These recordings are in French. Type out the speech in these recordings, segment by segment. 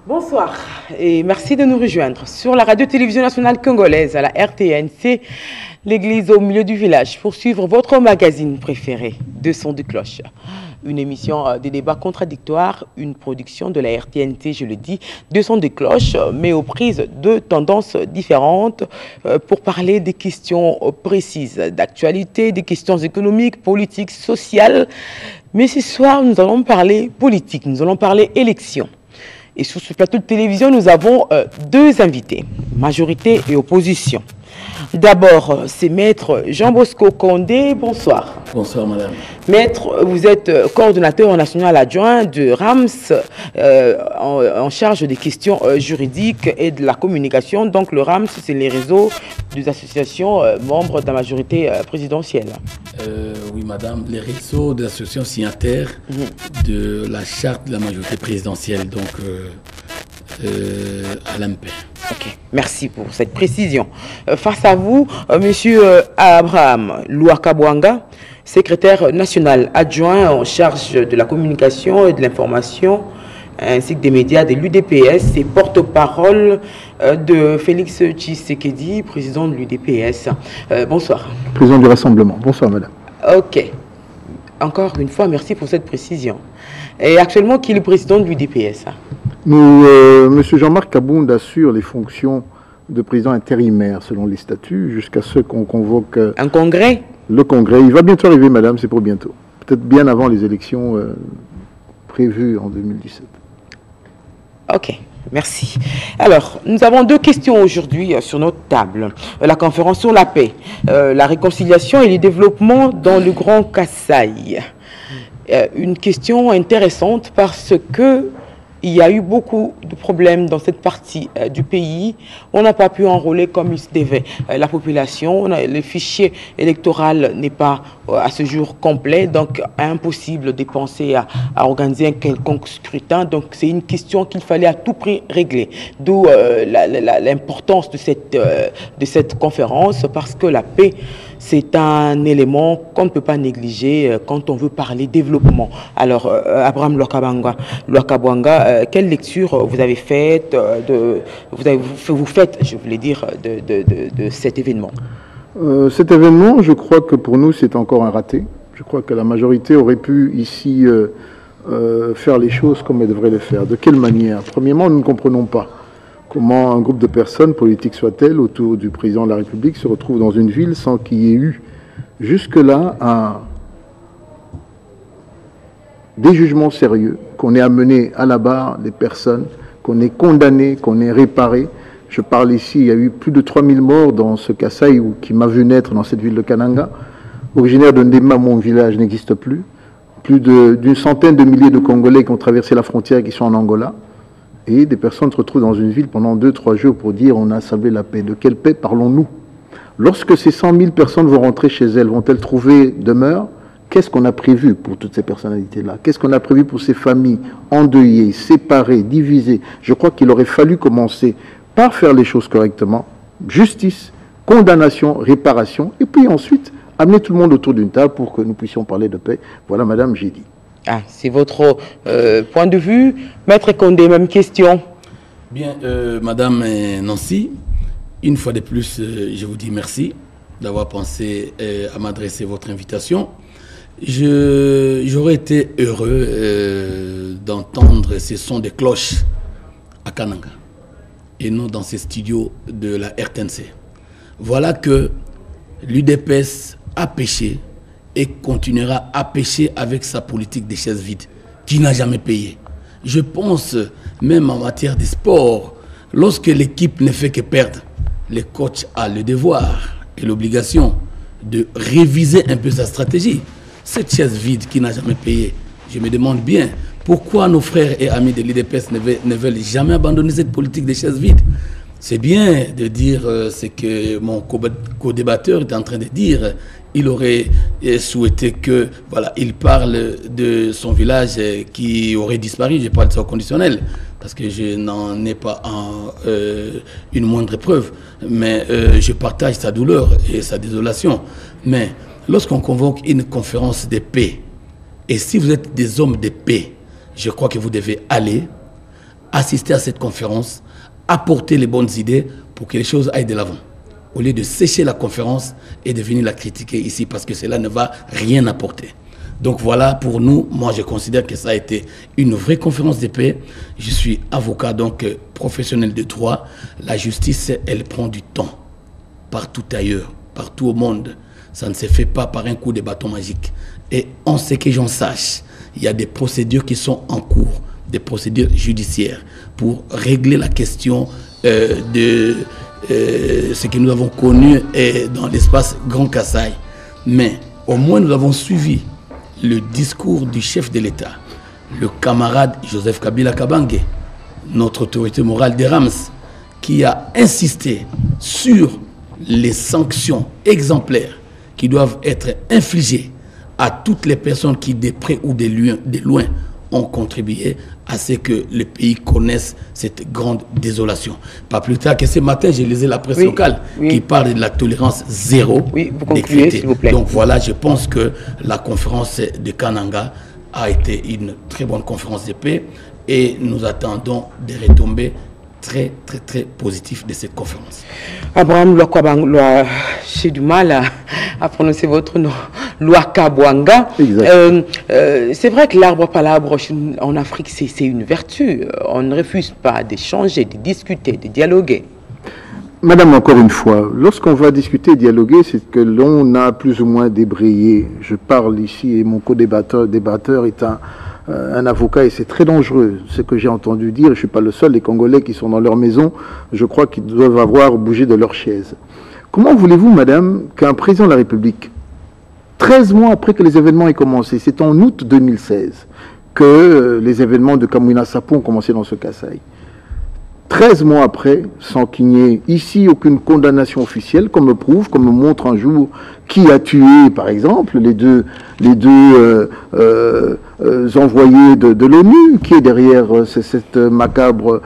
Bonsoir et merci de nous rejoindre sur la radio-télévision nationale congolaise à la RTNC, l'église au milieu du village, pour suivre votre magazine préféré, Deux sons de cloche. Une émission de débats contradictoires, une production de la RTNC, je le dis, Deux sons de cloche, mais aux prises de tendances différentes pour parler des questions précises d'actualité, des questions économiques, politiques, sociales. Mais ce soir, nous allons parler politique, nous allons parler élection. Et sur ce plateau de télévision, nous avons deux invités, majorité et opposition. D'abord, c'est Maître Jean-Bosco Condé. Bonsoir. Bonsoir, madame. Maître, vous êtes coordonnateur national adjoint de RAMS, en charge des questions juridiques et de la communication. Donc, le RAMS, c'est les réseaux des associations membres de la majorité présidentielle. Oui, madame, les réseaux des associations signataires de la charte de la majorité présidentielle, donc à l'AMP. Ok, merci pour cette précision. Face à vous, monsieur Abraham Louakabouanga, secrétaire national adjoint en charge de la communication et de l'information, ainsi que des médias de l'UDPS et porte-parole de Félix Tshisekedi, président de l'UDPS. Bonsoir. Président du Rassemblement. Bonsoir, madame. Ok. Encore une fois, merci pour cette précision. Et actuellement, qui est le président de l'UDPS? Monsieur Jean-Marc Kabound assure les fonctions de président intérimaire selon les statuts jusqu'à ce qu'on convoque un congrès. Le congrès. Il va bientôt arriver, madame, c'est pour bientôt. Peut-être bien avant les élections prévues en 2017. Ok, merci. Alors, nous avons deux questions aujourd'hui sur notre table. La conférence sur la paix, la réconciliation et le développement dans le Grand Kasaï. Une question intéressante parce que il y a eu beaucoup de problèmes dans cette partie du pays. On n'a pas pu enrôler comme il se devait la population. Le fichier électoral n'est pas à ce jour complet, donc impossible de penser à organiser un quelconque scrutin. Donc c'est une question qu'il fallait à tout prix régler. D'où l'importance de cette conférence, parce que la paix, c'est un élément qu'on ne peut pas négliger quand on veut parler développement. Alors, Abraham Louakabouanga, quelle lecture vous avez faite, vous faites, je voulais dire, de cet événement? Cet événement, je crois que pour nous, c'est encore un raté. Je crois que la majorité aurait pu ici faire les choses comme elle devrait les faire. De quelle manière? Premièrement, nous ne comprenons pas comment un groupe de personnes, politiques soient-elles, autour du président de la République, se retrouve dans une ville sans qu'il y ait eu jusque-là des jugements sérieux, qu'on ait amené à la barre les personnes, qu'on ait condamné, qu'on ait réparé. Je parle ici, il y a eu plus de 3000 morts dans ce Kasaï qui m'a vu naître dans cette ville de Kananga. Originaire de Ndema, mon village n'existe plus. Plus d'une centaine de milliers de Congolais qui ont traversé la frontière et qui sont en Angola. Et des personnes se retrouvent dans une ville pendant 2-3 jours pour dire on a sablé la paix. De quelle paix parlons-nous? Lorsque ces 100 000 personnes vont rentrer chez elles, vont-elles trouver demeure? Qu'est-ce qu'on a prévu pour toutes ces personnalités-là? Qu'est-ce qu'on a prévu pour ces familles endeuillées, séparées, divisées? Je crois qu'il aurait fallu commencer par faire les choses correctement. Justice, condamnation, réparation, et puis ensuite amener tout le monde autour d'une table pour que nous puissions parler de paix. Voilà, madame, j'ai dit. Ah, c'est votre point de vue. Maître Condé, même question. Bien, madame Nancy, une fois de plus, je vous dis merci d'avoir pensé à m'adresser votre invitation. J'aurais été heureux d'entendre ces sons de cloches à Kananga et non dans ces studios de la RTNC. Voilà que l'UDPS a péché et continuera à pêcher avec sa politique des chaises vides, qui n'a jamais payé. Je pense, même en matière de sport, lorsque l'équipe ne fait que perdre, le coach a le devoir et l'obligation de réviser un peu sa stratégie. Cette chaise vide qui n'a jamais payé, je me demande bien pourquoi nos frères et amis de l'UDPS ne veulent jamais abandonner cette politique des chaises vides. C'est bien de dire ce que mon co-débatteur est en train de dire. Il aurait souhaité que, voilà, il parle de son village qui aurait disparu. Je parle de ça conditionnel, parce que je n'en ai pas une moindre preuve. Mais je partage sa douleur et sa désolation. Mais lorsqu'on convoque une conférence de paix, et si vous êtes des hommes de paix, je crois que vous devez aller assister à cette conférence, apporter les bonnes idées pour que les choses aillent de l'avant. Au lieu de sécher la conférence et de venir la critiquer ici, parce que cela ne va rien apporter. Donc voilà, pour nous, moi je considère que ça a été une vraie conférence de paix. Je suis avocat, donc professionnel de droit. La justice, elle prend du temps. Partout ailleurs, partout au monde. Ça ne se fait pas par un coup de bâton magique. Et on sait que j'en sache, il y a des procédures qui sont en cours, des procédures judiciaires pour régler la question de ce que nous avons connu dans l'espace Grand Kasaï. Mais au moins nous avons suivi le discours du chef de l'État, le camarade Joseph Kabila Kabange, notre autorité morale des Rams, qui a insisté sur les sanctions exemplaires qui doivent être infligées à toutes les personnes qui, de près ou de loin, ont contribué à ce que le pays connaisse cette grande désolation. Pas plus tard que ce matin, j'ai lisé la presse locale qui parle de la tolérance zéro décrétée. S'il vous plaît. Donc voilà, je pense que la conférence de Kananga a été une très bonne conférence de paix et nous attendons des retombées très positif de cette conférence. Abraham Loakwabanga, j'ai du mal à prononcer votre nom. Loakabwanga. C'est vrai que l'arbre palabre en Afrique, c'est une vertu. On ne refuse pas d'échanger, de discuter, de dialoguer. Madame, encore une fois, lorsqu'on va discuter, dialoguer, c'est que l'on a plus ou moins débrayé. Je parle ici et mon co-débatteur est un avocat et c'est très dangereux. Ce que j'ai entendu dire, je ne suis pas le seul, les Congolais qui sont dans leur maison, je crois qu'ils doivent avoir bougé de leur chaise. Comment voulez-vous, madame, qu'un président de la République, 13 mois après que les événements aient commencé, c'est en août 2016 que les événements de Kamwina Sapu ont commencé dans ce Kasaï, 13 mois après, sans qu'il n'y ait ici aucune condamnation officielle, qu'on me prouve, qu'on me montre un jour qui a tué, par exemple, les deux envoyés de l'ONU, qui est derrière cette macabre...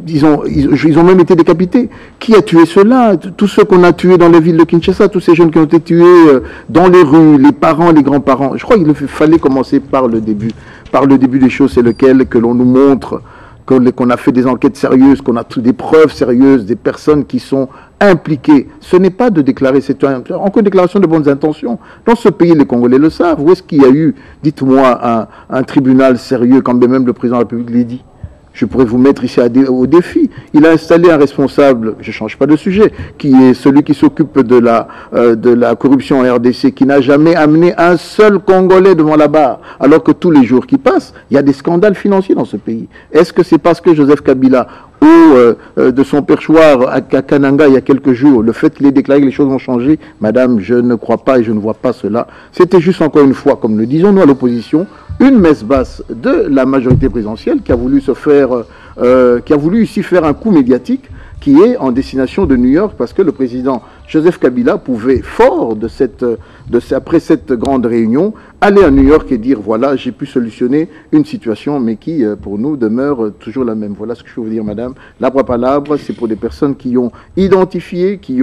disons, ils ont même été décapités. Qui a tué ceux-là? Tous ceux qu'on a tués dans les villes de Kinshasa, tous ces jeunes qui ont été tués dans les rues, les parents, les grands-parents. Je crois qu'il fallait commencer par le début. Par le début des choses, c'est lequel que l'on nous montre, qu'on a fait des enquêtes sérieuses, qu'on a des preuves sérieuses, des personnes qui sont impliquées. Ce n'est pas de déclarer, c'est encore une déclaration de bonnes intentions. Dans ce pays, les Congolais le savent. Où est-ce qu'il y a eu, dites-moi, un tribunal sérieux, quand bien même le président de la République l'a dit? Je pourrais vous mettre ici au défi. Il a installé un responsable, je ne change pas de sujet, qui est celui qui s'occupe de la corruption en RDC, qui n'a jamais amené un seul Congolais devant la barre, alors que tous les jours qui passent, il y a des scandales financiers dans ce pays. Est-ce que c'est parce que Joseph Kabila, de son perchoir à Kananga il y a quelques jours, le fait qu'il ait déclaré que les choses vont changer, madame, je ne crois pas et je ne vois pas cela. C'était juste encore une fois, comme le disons nous à l'opposition, une messe basse de la majorité présidentielle qui a voulu ici faire un coup médiatique qui est en destination de New York parce que le président Joseph Kabila pouvait, fort après cette grande réunion, aller à New York et dire voilà, j'ai pu solutionner une situation mais qui pour nous demeure toujours la même. Voilà ce que je peux vous dire, madame. L'arbre à palabre, c'est pour des personnes qui ont identifié, qui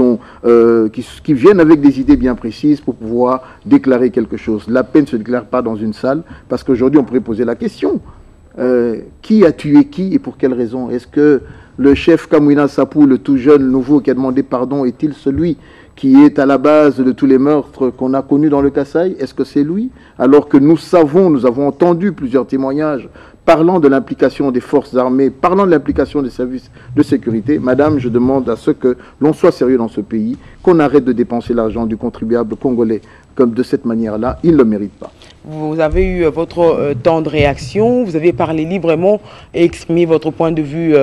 viennent avec des idées bien précises pour pouvoir déclarer quelque chose. La paix ne se déclare pas dans une salle parce qu'aujourd'hui on pourrait poser la question. Qui a tué qui et pour quelle raison? Est-ce que le chef Kamwina Sapu, le tout jeune nouveau qui a demandé pardon, est-il celui qui est à la base de tous les meurtres qu'on a connus dans le Kasaï? Est-ce que c'est lui? Alors que nous avons entendu plusieurs témoignages parlant de l'implication des forces armées, parlant de l'implication des services de sécurité. Madame, je demande à ce que l'on soit sérieux dans ce pays, qu'on arrête de dépenser l'argent du contribuable congolais comme de cette manière-là. Il ne le mérite pas. Vous avez eu votre temps de réaction, vous avez parlé librement et exprimé votre point de vue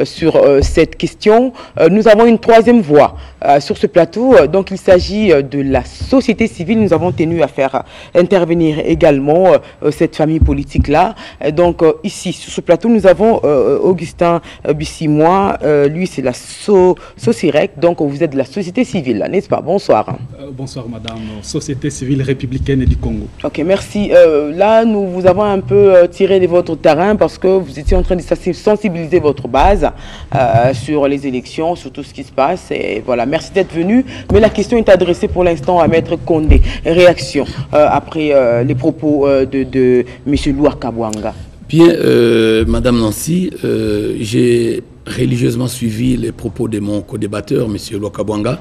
sur cette question. Nous avons une troisième voix sur ce plateau, donc il s'agit de la société civile. Nous avons tenu à faire intervenir également cette famille politique-là. Donc ici, sur ce plateau, nous avons Augustin Bissimois, lui c'est la SOCIREC, donc vous êtes de la société civile, n'est-ce pas? Bonsoir. Bonsoir madame, société civile républicaine du Congo. Ok, merci. Là, nous vous avons un peu tiré de votre terrain parce que vous étiez en train de sensibiliser votre base sur les élections, sur tout ce qui se passe. Et voilà, merci d'être venu. Mais la question est adressée pour l'instant à Maître Condé. Réaction après les propos de M. Loakabwanga. Bien, Madame Nancy, j'ai religieusement suivi les propos de mon co-débatteur, M. Lwakabwanga.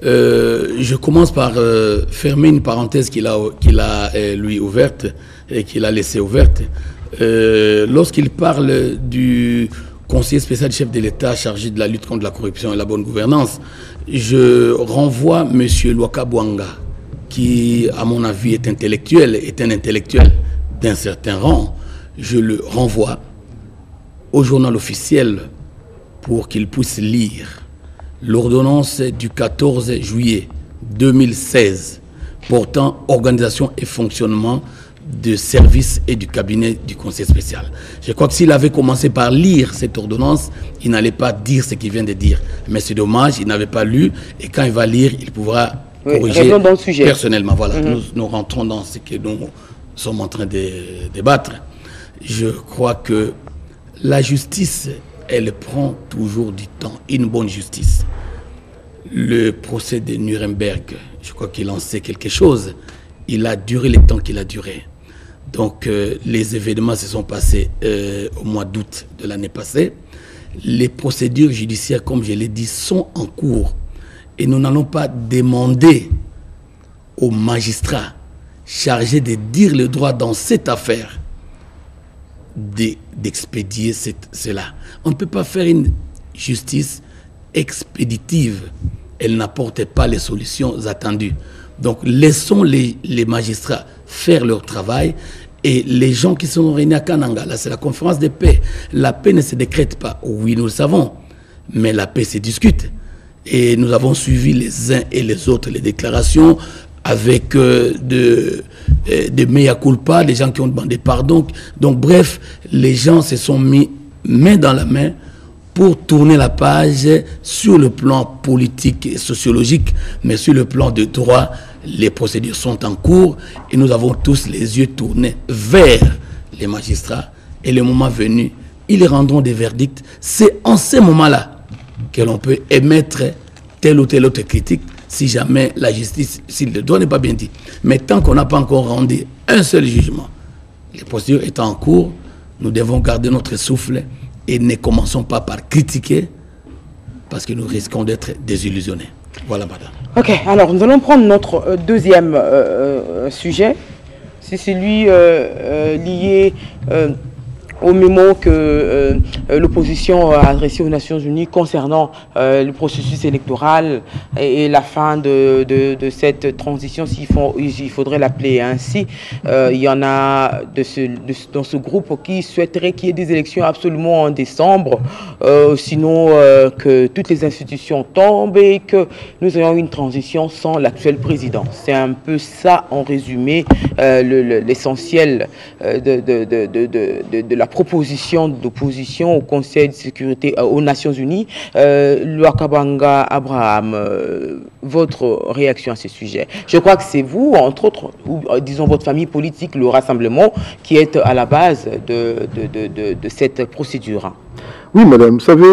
Je commence par fermer une parenthèse qu'il a lui ouverte et qu'il a laissée ouverte. Lorsqu'il parle du conseiller spécial chef de l'État chargé de la lutte contre la corruption et la bonne gouvernance, je renvoie M. Lwakabwanga, qui, à mon avis, est un intellectuel d'un certain rang. Je le renvoie au journal officiel pour qu'il puisse lire l'ordonnance du 14 juillet 2016 portant organisation et fonctionnement de services et du cabinet du conseil spécial. Je crois que s'il avait commencé par lire cette ordonnance, il n'allait pas dire ce qu'il vient de dire. Mais c'est dommage, il n'avait pas lu, et quand il va lire, il pourra corriger dans le sujet. Personnellement. Voilà, nous rentrons dans ce que nous sommes en train de débattre. Je crois que la justice, elle prend toujours du temps, une bonne justice. Le procès de Nuremberg, je crois qu'il en sait quelque chose. Il a duré le temps qu'il a duré. Donc, les événements se sont passés au mois d'août de l'année passée. Les procédures judiciaires, comme je l'ai dit, sont en cours. Et nous n'allons pas demander aux magistrats chargés de dire le droit dans cette affaire d'expédier cela. On ne peut pas faire une justice expéditive. Elle n'apporte pas les solutions attendues. Donc laissons les magistrats faire leur travail, et les gens qui sont réunis à Kananga, là c'est la conférence de paix. La paix ne se décrète pas, oui nous le savons, mais la paix se discute. Et nous avons suivi les uns et les autres les déclarations avec de mea culpa, des gens qui ont demandé pardon. Donc bref, les gens se sont mis main dans la main pour tourner la page sur le plan politique et sociologique, mais sur le plan de droit, les procédures sont en cours et nous avons tous les yeux tournés vers les magistrats. Et le moment venu, ils rendront des verdicts. C'est en ce moment-là que l'on peut émettre telle ou telle autre critique, si jamais la justice, si le droit n'est pas bien dit. Mais tant qu'on n'a pas encore rendu un seul jugement, les procédures étant en cours, nous devons garder notre souffle et ne commençons pas par critiquer, parce que nous risquons d'être désillusionnés. Voilà, madame. Ok, alors nous allons prendre notre deuxième sujet. C'est celui lié au mémo que l'opposition a adressé aux Nations Unies concernant le processus électoral et la fin de cette transition, il faudrait l'appeler ainsi. Il y en a dans ce groupe qui souhaiterait qu'il y ait des élections absolument en décembre, sinon que toutes les institutions tombent et que nous ayons une transition sans l'actuel président. C'est un peu ça en résumé l'essentiel de la proposition d'opposition au Conseil de sécurité aux Nations Unies. Lwakabwanga Abraham, votre réaction à ce sujet? Je crois que c'est vous, entre autres, ou disons votre famille politique, le Rassemblement, qui est à la base de cette procédure. Oui, madame, vous savez,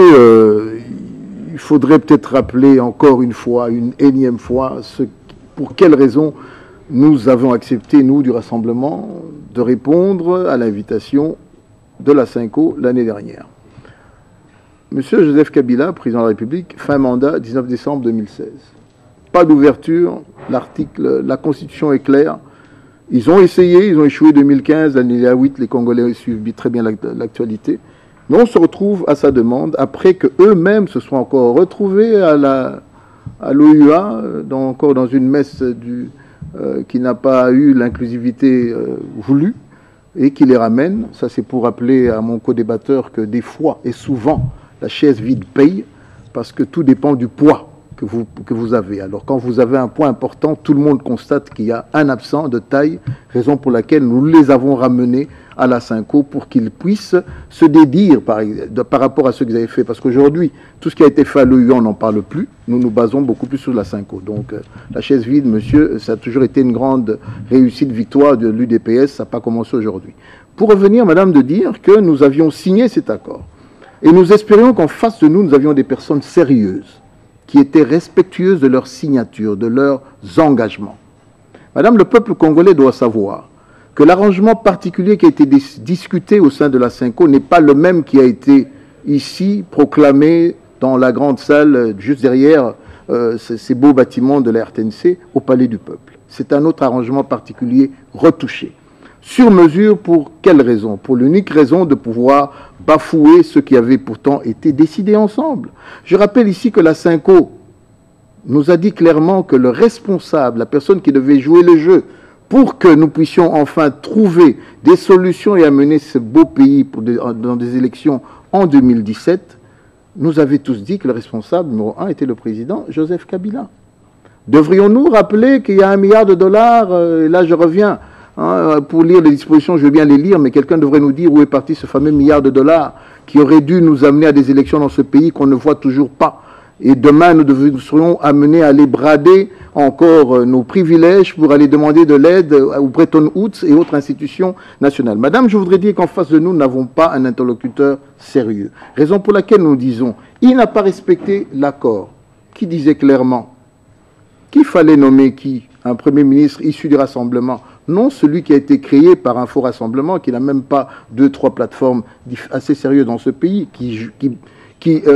il faudrait peut-être rappeler encore une fois, une énième fois, pour quelles raisons nous avons accepté, nous, du Rassemblement, de répondre à l'invitation de la Cinco l'année dernière. Monsieur Joseph Kabila, président de la République, fin mandat, 19 décembre 2016. Pas d'ouverture, la Constitution est claire. Ils ont essayé, ils ont échoué 2015, l'année 8, les Congolais suivent très bien l'actualité. Mais on se retrouve à sa demande, après qu'eux-mêmes se soient encore retrouvés à l'OUA, encore dans une messe qui n'a pas eu l'inclusivité voulue, et qui les ramène. Ça, c'est pour rappeler à mon co-débatteur que des fois et souvent, la chaise vide paye, parce que tout dépend du poids que vous avez. Alors, quand vous avez un poids important, tout le monde constate qu'il y a un absent de taille, raison pour laquelle nous les avons ramenés à la Cinco pour qu'ils puissent se dédire par rapport à ce qu'ils avaient fait. Parce qu'aujourd'hui, tout ce qui a été fait à l'OUA, on n'en parle plus. Nous nous basons beaucoup plus sur la Cinco. Donc, la chaise vide, monsieur, ça a toujours été une grande réussite, victoire de l'UDPS. Ça n'a pas commencé aujourd'hui. Pour revenir, madame, de dire que nous avions signé cet accord. Et nous espérions qu'en face de nous, nous avions des personnes sérieuses, qui étaient respectueuses de leur signature, de leurs engagements. Madame, le peuple congolais doit savoir que l'arrangement particulier qui a été discuté au sein de la Cinco n'est pas le même qui a été ici proclamé dans la grande salle juste derrière ces beaux bâtiments de la RTNC au Palais du Peuple. C'est un autre arrangement particulier retouché. Sur mesure pour quelle raison? Pour l'unique raison de pouvoir bafouer ce qui avait pourtant été décidé ensemble. Je rappelle ici que la Cinco nous a dit clairement que le responsable, la personne qui devait jouer le jeu, pour que nous puissions enfin trouver des solutions et amener ce beau pays dans des élections en 2017, nous avait tous dit que le responsable numéro 1 était le président Joseph Kabila. Devrions-nous rappeler qu'il y a $1 milliard, et là je reviens, pour lire les dispositions, je veux bien les lire, mais quelqu'un devrait nous dire où est parti ce fameux $1 milliard qui aurait dû nous amener à des élections dans ce pays qu'on ne voit toujours pas. Et demain, nous serions amenés à aller brader encore nos privilèges pour aller demander de l'aide au Bretton Woods et autres institutions nationales. Madame, je voudrais dire qu'en face de nous, nous n'avons pas un interlocuteur sérieux. Raison pour laquelle nous disons, il n'a pas respecté l'accord qui disait clairement qu'il fallait nommer qui? Un Premier ministre issu du rassemblement. Non, celui qui a été créé par un faux rassemblement, qui n'a même pas 2-3 plateformes assez sérieuses dans ce pays, qui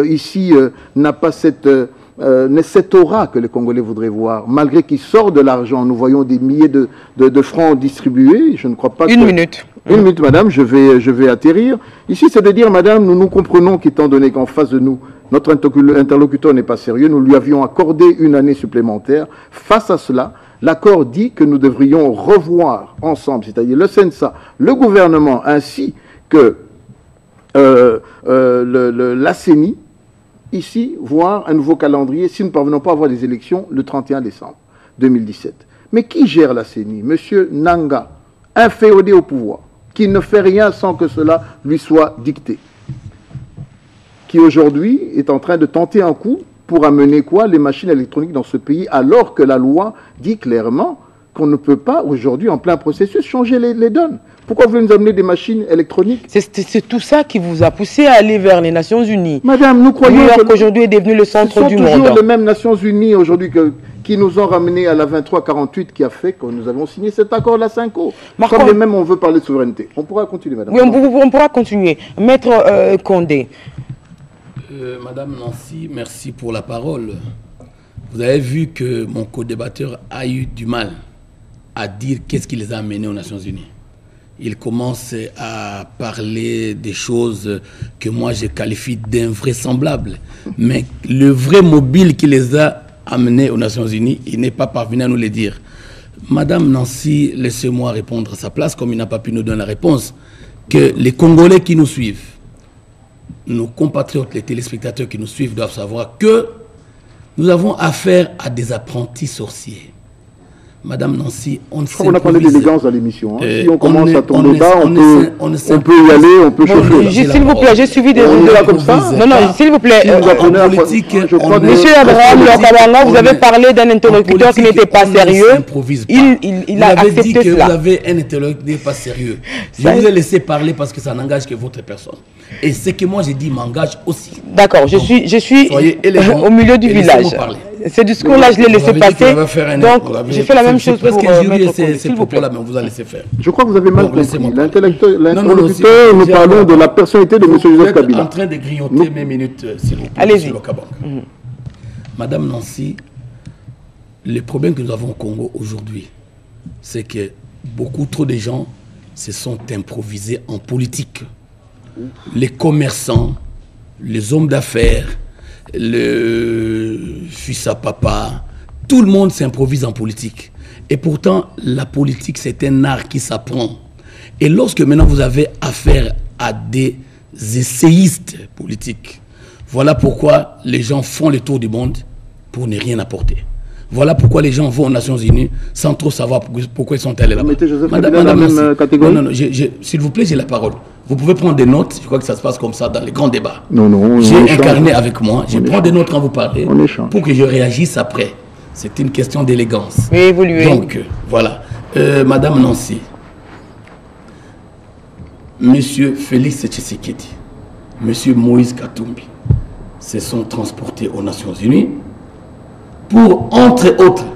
ici n'a pas cette aura que les Congolais voudraient voir. Malgré qu'il sort de l'argent, nous voyons des milliers de francs distribués. Je ne crois pas Une minute. Une minute, madame, je vais atterrir. Ici, c'est de dire, madame, nous comprenons qu'étant donné qu'en face de nous, notre interlocuteur n'est pas sérieux, nous lui avions accordé une année supplémentaire. Face à cela, l'accord dit que nous devrions revoir ensemble, c'est-à-dire le CNSA, le gouvernement, ainsi que la CENI, ici, voir un nouveau calendrier si nous ne parvenons pas à avoir des élections le 31 décembre 2017. Mais qui gère la CENI? Monsieur Nanga, inféodé au pouvoir, qui ne fait rien sans que cela lui soit dicté, qui aujourd'hui est en train de tenter un coup pour amener quoi? Les machines électroniques dans ce pays, alors que la loi dit clairement qu'on ne peut pas aujourd'hui, en plein processus, changer les donnes. Pourquoi vous voulez nous amener des machines électroniques? C'est tout ça qui vous a poussé à aller vers les Nations Unies. Madame, nous croyons qu'aujourd'hui est devenu le centre du monde. Ce sont toujours les mêmes Nations Unies aujourd'hui qui nous ont ramenés à la 2348 qui a fait que nous avons signé cet accord de la Cinco. Comme les mêmes, on veut parler de souveraineté. On pourra continuer, madame. Oui, on pourra continuer. Maître Condé. Madame Nancy, merci pour la parole. Vous avez vu que mon co-débatteur a eu du mal à dire qu'est-ce qui les a amenés aux Nations Unies. Il commence à parler des choses que moi je qualifie d'invraisemblables. Mais le vrai mobile qui les a amenés aux Nations Unies, il n'est pas parvenu à nous le dire. Madame Nancy, laissez-moi répondre à sa place, comme il n'a pas pu nous donner la réponse, que les Congolais qui nous suivent, nos compatriotes, les téléspectateurs qui nous suivent doivent savoir que nous avons affaire à des apprentis sorciers. Madame Nancy, on a parlé d'élégance dans l'émission. Si on commence à tomber bas, on peut y aller, on peut chauffer. S'il vous plaît, j'ai suivi des là comme ça. Non, non, s'il vous plaît. Monsieur Abraham Lokabanga, vous avez parlé d'un interlocuteur qui n'était pas sérieux. Il a accepté cela. Vous avez un interlocuteur pas sérieux. Je vous ai laissé parler parce que ça n'engage que votre personne. Et ce que moi j'ai dit m'engage aussi. D'accord, je suis au milieu du village. Ce discours-là, je l'ai laissé passer. Donc, j'ai fait la même chose pour s'il vous plaît. Mais on vous a laissé faire. Je crois que vous avez mal compris. L'interlocuteur, nous parlons de la personnalité de M. Joseph Kabila. Vous êtes en train de grignoter mes minutes, s'il vous plaît. Allez-y. Madame Nancy, le problème que nous avons au Congo aujourd'hui, c'est que beaucoup trop de gens se sont improvisés en politique. Les commerçants, les hommes d'affaires, le fils à papa, tout le monde s'improvise en politique. Et pourtant, la politique, c'est un art qui s'apprend. Et lorsque maintenant vous avez affaire à des essayistes politiques, voilà pourquoi les gens font le tour du monde pour ne rien apporter. Voilà pourquoi les gens vont aux Nations Unies sans trop savoir pourquoi ils sont allés là-bas. Madame, la même catégorie. Non, s'il vous plaît, j'ai la parole. Vous pouvez prendre des notes. Je crois que ça se passe comme ça dans les grands débats. Non, j'ai un carnet avec moi. Je prends des notes quand vous parlez pour que je réagisse après. C'est une question d'élégance. Oui, évoluer. Donc, voilà. Madame Nancy, Monsieur Félix Tshisekedi, Monsieur Moïse Katumbi se sont transportés aux Nations Unies pour, entre autres,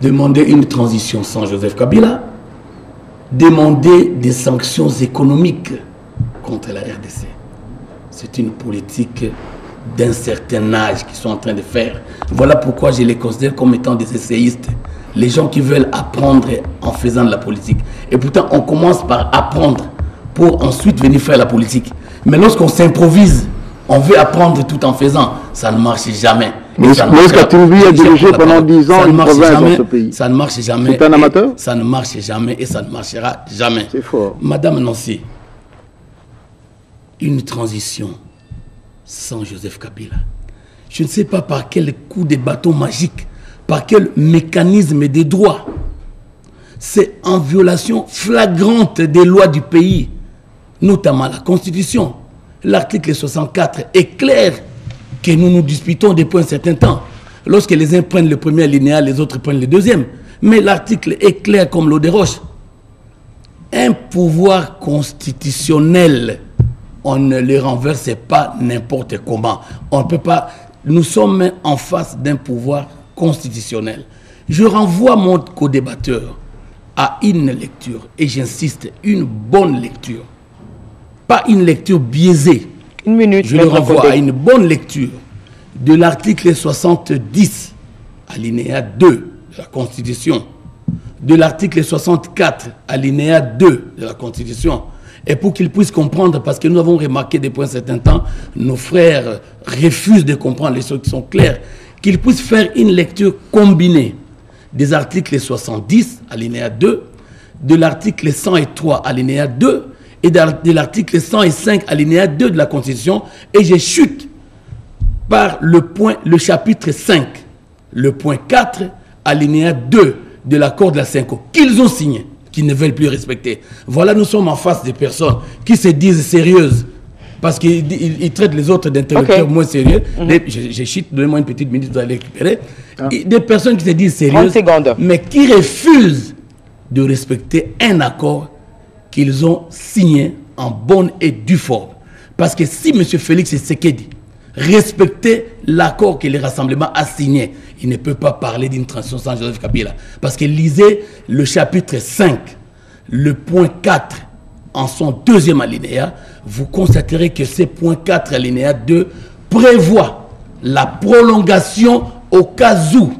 demander une transition sans Joseph Kabila demander des sanctions économiques contre la RDC. C'est une politique d'un certain âge qu'ils sont en train de faire. Voilà pourquoi je les considère comme étant des essayistes. Les gens qui veulent apprendre en faisant de la politique. Et pourtant, on commence par apprendre pour ensuite venir faire la politique. Mais lorsqu'on s'improvise, on veut apprendre tout en faisant, ça ne marche jamais. Moïse Katumbi a dirigé pendant 10 ans une province dans ce pays. Ça ne marche jamais. C'est un amateur? Ça ne marche jamais et ça ne marchera jamais. C'est fort. Madame Nancy, une transition sans Joseph Kabila. Je ne sais pas par quel coup de bâton magique, par quel mécanisme des droits. C'est en violation flagrante des lois du pays, notamment la Constitution. L'article 64 est clair que nous nous disputons depuis un certain temps. Lorsque les uns prennent le premier alinéa, les autres prennent le deuxième. Mais l'article est clair comme l'eau des roches. Un pouvoir constitutionnel, on ne le renverse pas n'importe comment. On ne peut pas. Nous sommes en face d'un pouvoir constitutionnel. Je renvoie mon co-débatteur à une lecture, et j'insiste, une bonne lecture. Pas une lecture biaisée. Une minute. Je le renvoie à une bonne lecture de l'article 70, alinéa 2 de la Constitution, de l'article 64, alinéa 2 de la Constitution, et pour qu'ils puissent comprendre, parce que nous avons remarqué depuis un certain temps, nos frères refusent de comprendre les choses qui sont claires, qu'ils puissent faire une lecture combinée des articles 70, alinéa 2, de l'article 103, alinéa 2, et de l'article 105, alinéa 2 de la Constitution, et je chute par le chapitre 5, le point 4, alinéa 2 de l'accord de la Cinco, qu'ils ont signé, qu'ils ne veulent plus respecter. Voilà, nous sommes en face des personnes qui se disent sérieuses, parce qu'ils traitent les autres d'intellectuels moins sérieux. Je chute, donnez-moi une petite minute, vous allez récupérer. Des personnes qui se disent sérieuses, mais qui refusent de respecter un accord qu'ils ont signé en bonne et due forme. Parce que si M. Félix Tshisekedi respectait l'accord que le rassemblement a signé, il ne peut pas parler d'une transition sans Joseph Kabila. Parce que lisez le chapitre 5, le point 4, en son deuxième alinéa, vous constaterez que ce point 4, alinéa 2, prévoit la prolongation au cas où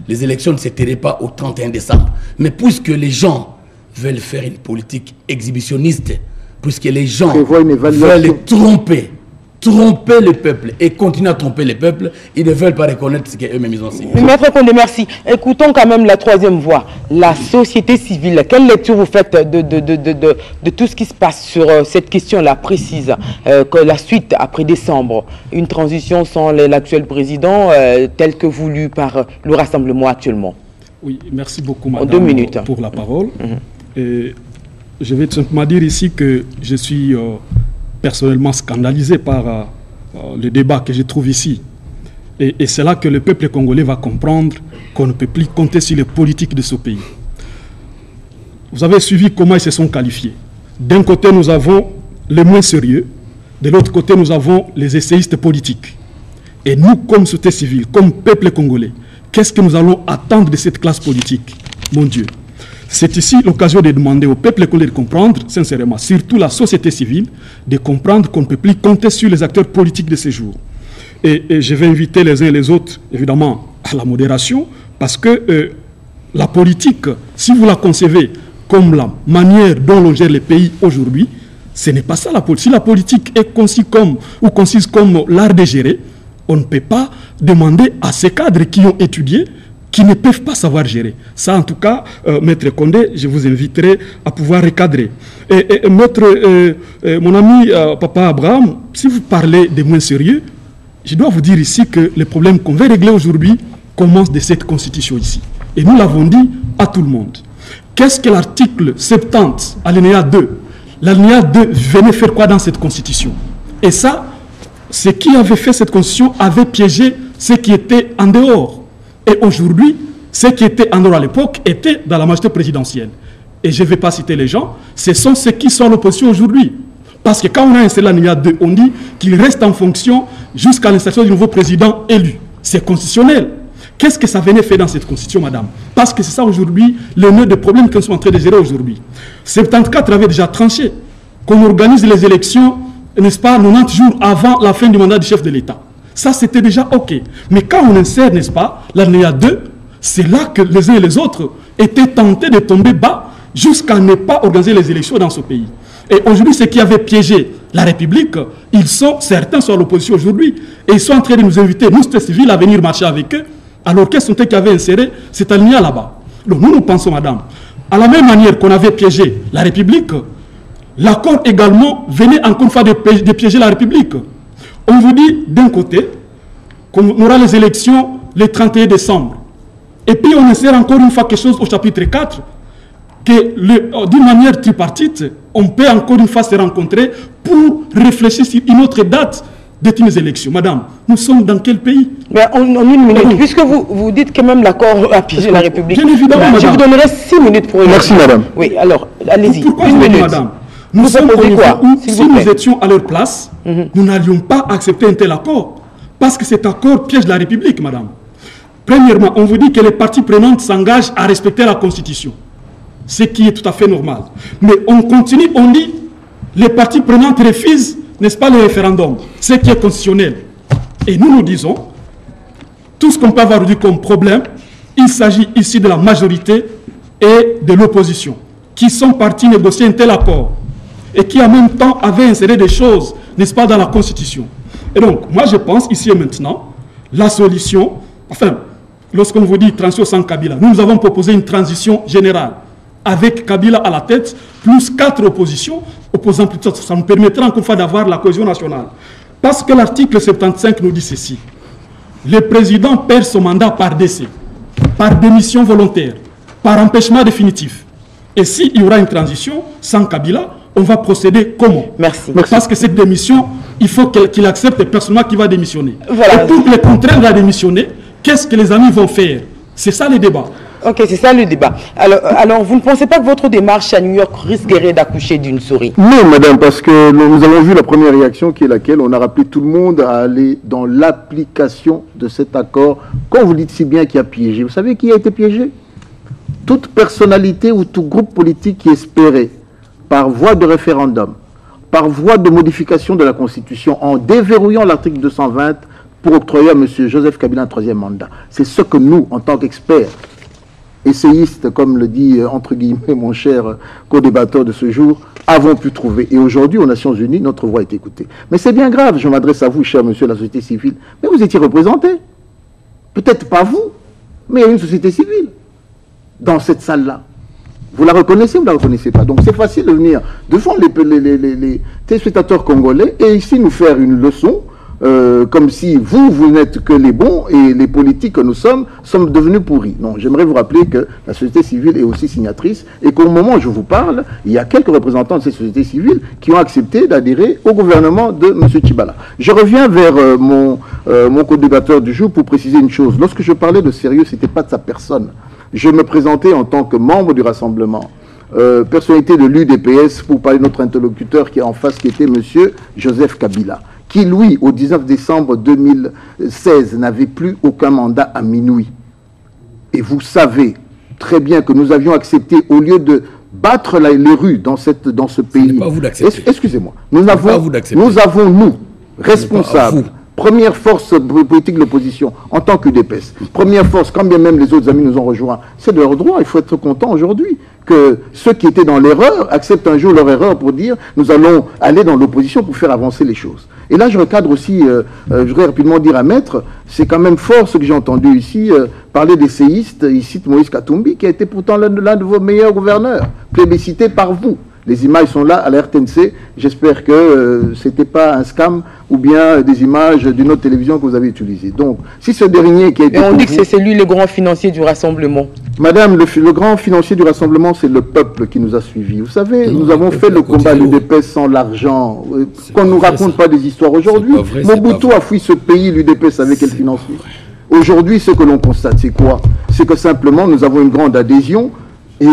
les élections ne se tiendraient pas au 31 décembre. Mais puisque les gens veulent faire une politique exhibitionniste, puisque les gens veulent tromper le peuple et continuer à tromper le peuple, ils ne veulent pas reconnaître ce qu'eux-mêmes ils ont signé. Maître Condé, merci. Écoutons quand même la troisième voix, la société civile. Quelle lecture vous faites de tout ce qui se passe sur cette question-là précise, que la suite après décembre, une transition sans l'actuel président tel que voulu par le Rassemblement actuellement? Oui, merci beaucoup madame 2 minutes. Pour la parole. Et je vais tout simplement dire ici que je suis personnellement scandalisé par le débat que je trouve ici. Et c'est là que le peuple congolais va comprendre qu'on ne peut plus compter sur les politiques de ce pays. Vous avez suivi comment ils se sont qualifiés. D'un côté, nous avons les moins sérieux. De l'autre côté, nous avons les essayistes politiques. Et nous, comme société civile, comme peuple congolais, qu'est-ce que nous allons attendre de cette classe politique? Mon Dieu. C'est ici l'occasion de demander au peuple congolais de comprendre, sincèrement, surtout la société civile, de comprendre qu'on ne peut plus compter sur les acteurs politiques de ces jours. Et je vais inviter les uns et les autres, évidemment, à la modération, parce que la politique, si vous la concevez comme la manière dont l'on gère les pays aujourd'hui, ce n'est pas ça la politique. Si la politique est concise comme l'art de gérer, on ne peut pas demander à ces cadres qui ont étudié, qui ne peuvent pas savoir gérer. Ça, en tout cas, Maître Condé, je vous inviterai à pouvoir recadrer. Et mon ami Papa Abraham, si vous parlez des moins sérieux, je dois vous dire ici que les problèmes qu'on veut régler aujourd'hui commencent de cette constitution ici. Et nous l'avons dit à tout le monde. Qu'est-ce que l'article 70, alinéa 2? L'alinéa 2 venait faire quoi dans cette constitution? Et ça, ce qui avait fait cette constitution avait piégé ceux qui étaient en dehors. Et aujourd'hui, ceux qui étaient en dehors à l'époque étaient dans la majorité présidentielle. Et je ne vais pas citer les gens, ce sont ceux qui sont en opposition aujourd'hui. Parce que quand on a installé l'alinéa 2, on dit qu'il reste en fonction jusqu'à l'installation du nouveau président élu. C'est constitutionnel. qu'est-ce que ça venait faire dans cette constitution, madame? Parce que c'est ça aujourd'hui le nœud de problème que nous sommes en train de gérer aujourd'hui. 74 avait déjà tranché qu'on organise les élections, n'est-ce pas, 90 jours avant la fin du mandat du chef de l'État. Ça, c'était déjà OK. Mais quand on insère, n'est-ce pas, l'alinéa 2, c'est là que les uns et les autres étaient tentés de tomber bas jusqu'à ne pas organiser les élections dans ce pays. Et aujourd'hui, ceux qui avaient piégé la République, certains sont à l'opposition aujourd'hui, et ils sont en train de nous inviter, nous, société civile, à venir marcher avec eux, alors quels sont eux qui avaient inséré cet alinéa là-bas? Donc nous pensons, madame, à la même manière qu'on avait piégé la République, l'accord également venait encore une fois de piéger la République. On vous dit, d'un côté, qu'on aura les élections le 31 décembre. Et puis on insère encore une fois quelque chose au chapitre 4, que d'une manière tripartite, on peut encore une fois se rencontrer pour réfléchir sur une autre date de ces élections. Madame, nous sommes dans quel pays? Mais en une minute, puisque vous dites que même l'accord a piégé la République, bien évidemment, madame. Je vous donnerai 6 minutes pour... Merci, madame. Oui, alors, allez-y. Pourquoi une minute, madame? Nous sommes au niveau où, si nous étions à leur place, nous n'allions pas accepter un tel accord. Parce que cet accord piège la République, madame. Premièrement, on vous dit que les parties prenantes s'engagent à respecter la Constitution. Ce qui est tout à fait normal. Mais on continue, on dit, les parties prenantes refusent, n'est-ce pas, le référendum, ce qui est constitutionnel. Et nous disons, tout ce qu'on peut avoir dit comme problème, il s'agit ici de la majorité et de l'opposition, qui sont partis négocier un tel accord, et qui en même temps avaient inséré des choses, n'est-ce pas, dans la Constitution. Et donc, moi je pense, ici et maintenant, la solution, enfin, lorsqu'on vous dit transition sans Kabila, nous avons proposé une transition générale, avec Kabila à la tête, plus 4 oppositions, opposants plus tard, ça nous permettra encore une fois d'avoir la cohésion nationale. Parce que l'article 75 nous dit ceci. Le président perd son mandat par décès, par démission volontaire, par empêchement définitif. Et s'il y aura une transition sans Kabila, on va procéder comment? Merci. Parce que cette démission, il faut qu'il accepte personnellement qu'il va démissionner. Voilà. Et pour les contraindre à démissionner, qu'est-ce que les amis vont faire? C'est ça le débat. Ok, c'est ça le débat. Alors, vous ne pensez pas que votre démarche à New York risquerait d'accoucher d'une souris? Non, madame, parce que nous avons vu la première réaction qui est laquelle on a rappelé tout le monde à aller dans l'application de cet accord. Quand vous dites si bien qui a piégé, vous savez qui a été piégé? Toute personnalité ou tout groupe politique qui espérait, par voie de référendum, par voie de modification de la Constitution, en déverrouillant l'article 220 pour octroyer à M. Joseph Kabila un 3e mandat. C'est ce que nous, en tant qu'experts, essayistes, comme le dit entre guillemets mon cher co-débatteur de ce jour, avons pu trouver. Et aujourd'hui, aux Nations Unies, notre voix est écoutée. Mais c'est bien grave, je m'adresse à vous, cher monsieur de la société civile, mais vous étiez représenté. Peut-être pas vous, mais il y a une société civile dans cette salle-là. Vous la reconnaissez ou vous ne la reconnaissez pas? Donc c'est facile de venir devant les téléspectateurs congolais et ici nous faire une leçon comme si vous n'êtes que les bons et les politiques que nous sommes devenus pourris. Non, j'aimerais vous rappeler que la société civile est aussi signatrice et qu'au moment où je vous parle, il y a quelques représentants de cette société civile qui ont accepté d'adhérer au gouvernement de M. Tchibala. Je reviens vers mon co-débatteur du jour pour préciser une chose. Lorsque je parlais de sérieux, ce n'était pas de sa personne. Je me présentais en tant que membre du rassemblement, personnalité de l'UDPS pour parler de notre interlocuteur qui est en face, qui était M. Joseph Kabila, qui, lui, au 19 décembre 2016, n'avait plus aucun mandat à minuit. Et vous savez très bien que nous avions accepté, au lieu de battre les rues dans ce pays... pas vous d'accepter. Excusez-moi. Nous avons, nous, responsables, première force politique de l'opposition, en tant qu'UDPS, première force, quand bien même les autres amis nous ont rejoints, c'est de leur droit. Il faut être content aujourd'hui que ceux qui étaient dans l'erreur acceptent un jour leur erreur pour dire nous allons aller dans l'opposition pour faire avancer les choses. Et là, je recadre aussi, je voudrais rapidement dire à Maître, c'est quand même fort ce que j'ai entendu ici, parler des séistes, ici de Moïse Katumbi, qui a été pourtant l'un de vos meilleurs gouverneurs, plébiscité par vous. Les images sont là à la RTNC. J'espère que ce n'était pas un scam ou bien des images d'une autre télévision que vous avez utilisée. Donc, si ce dernier qui a été... Et on dit que c'est lui le grand financier du rassemblement. Madame, le grand financier du rassemblement, c'est le peuple qui nous a suivis. Vous savez, nous avons fait le combat l'UDPS sans l'argent. Qu'on ne nous raconte pas des histoires aujourd'hui. Mobutu a fui ce pays, l'UDPS, avec quel financier? Aujourd'hui, ce que l'on constate, c'est quoi? C'est que simplement, nous avons une grande adhésion. Et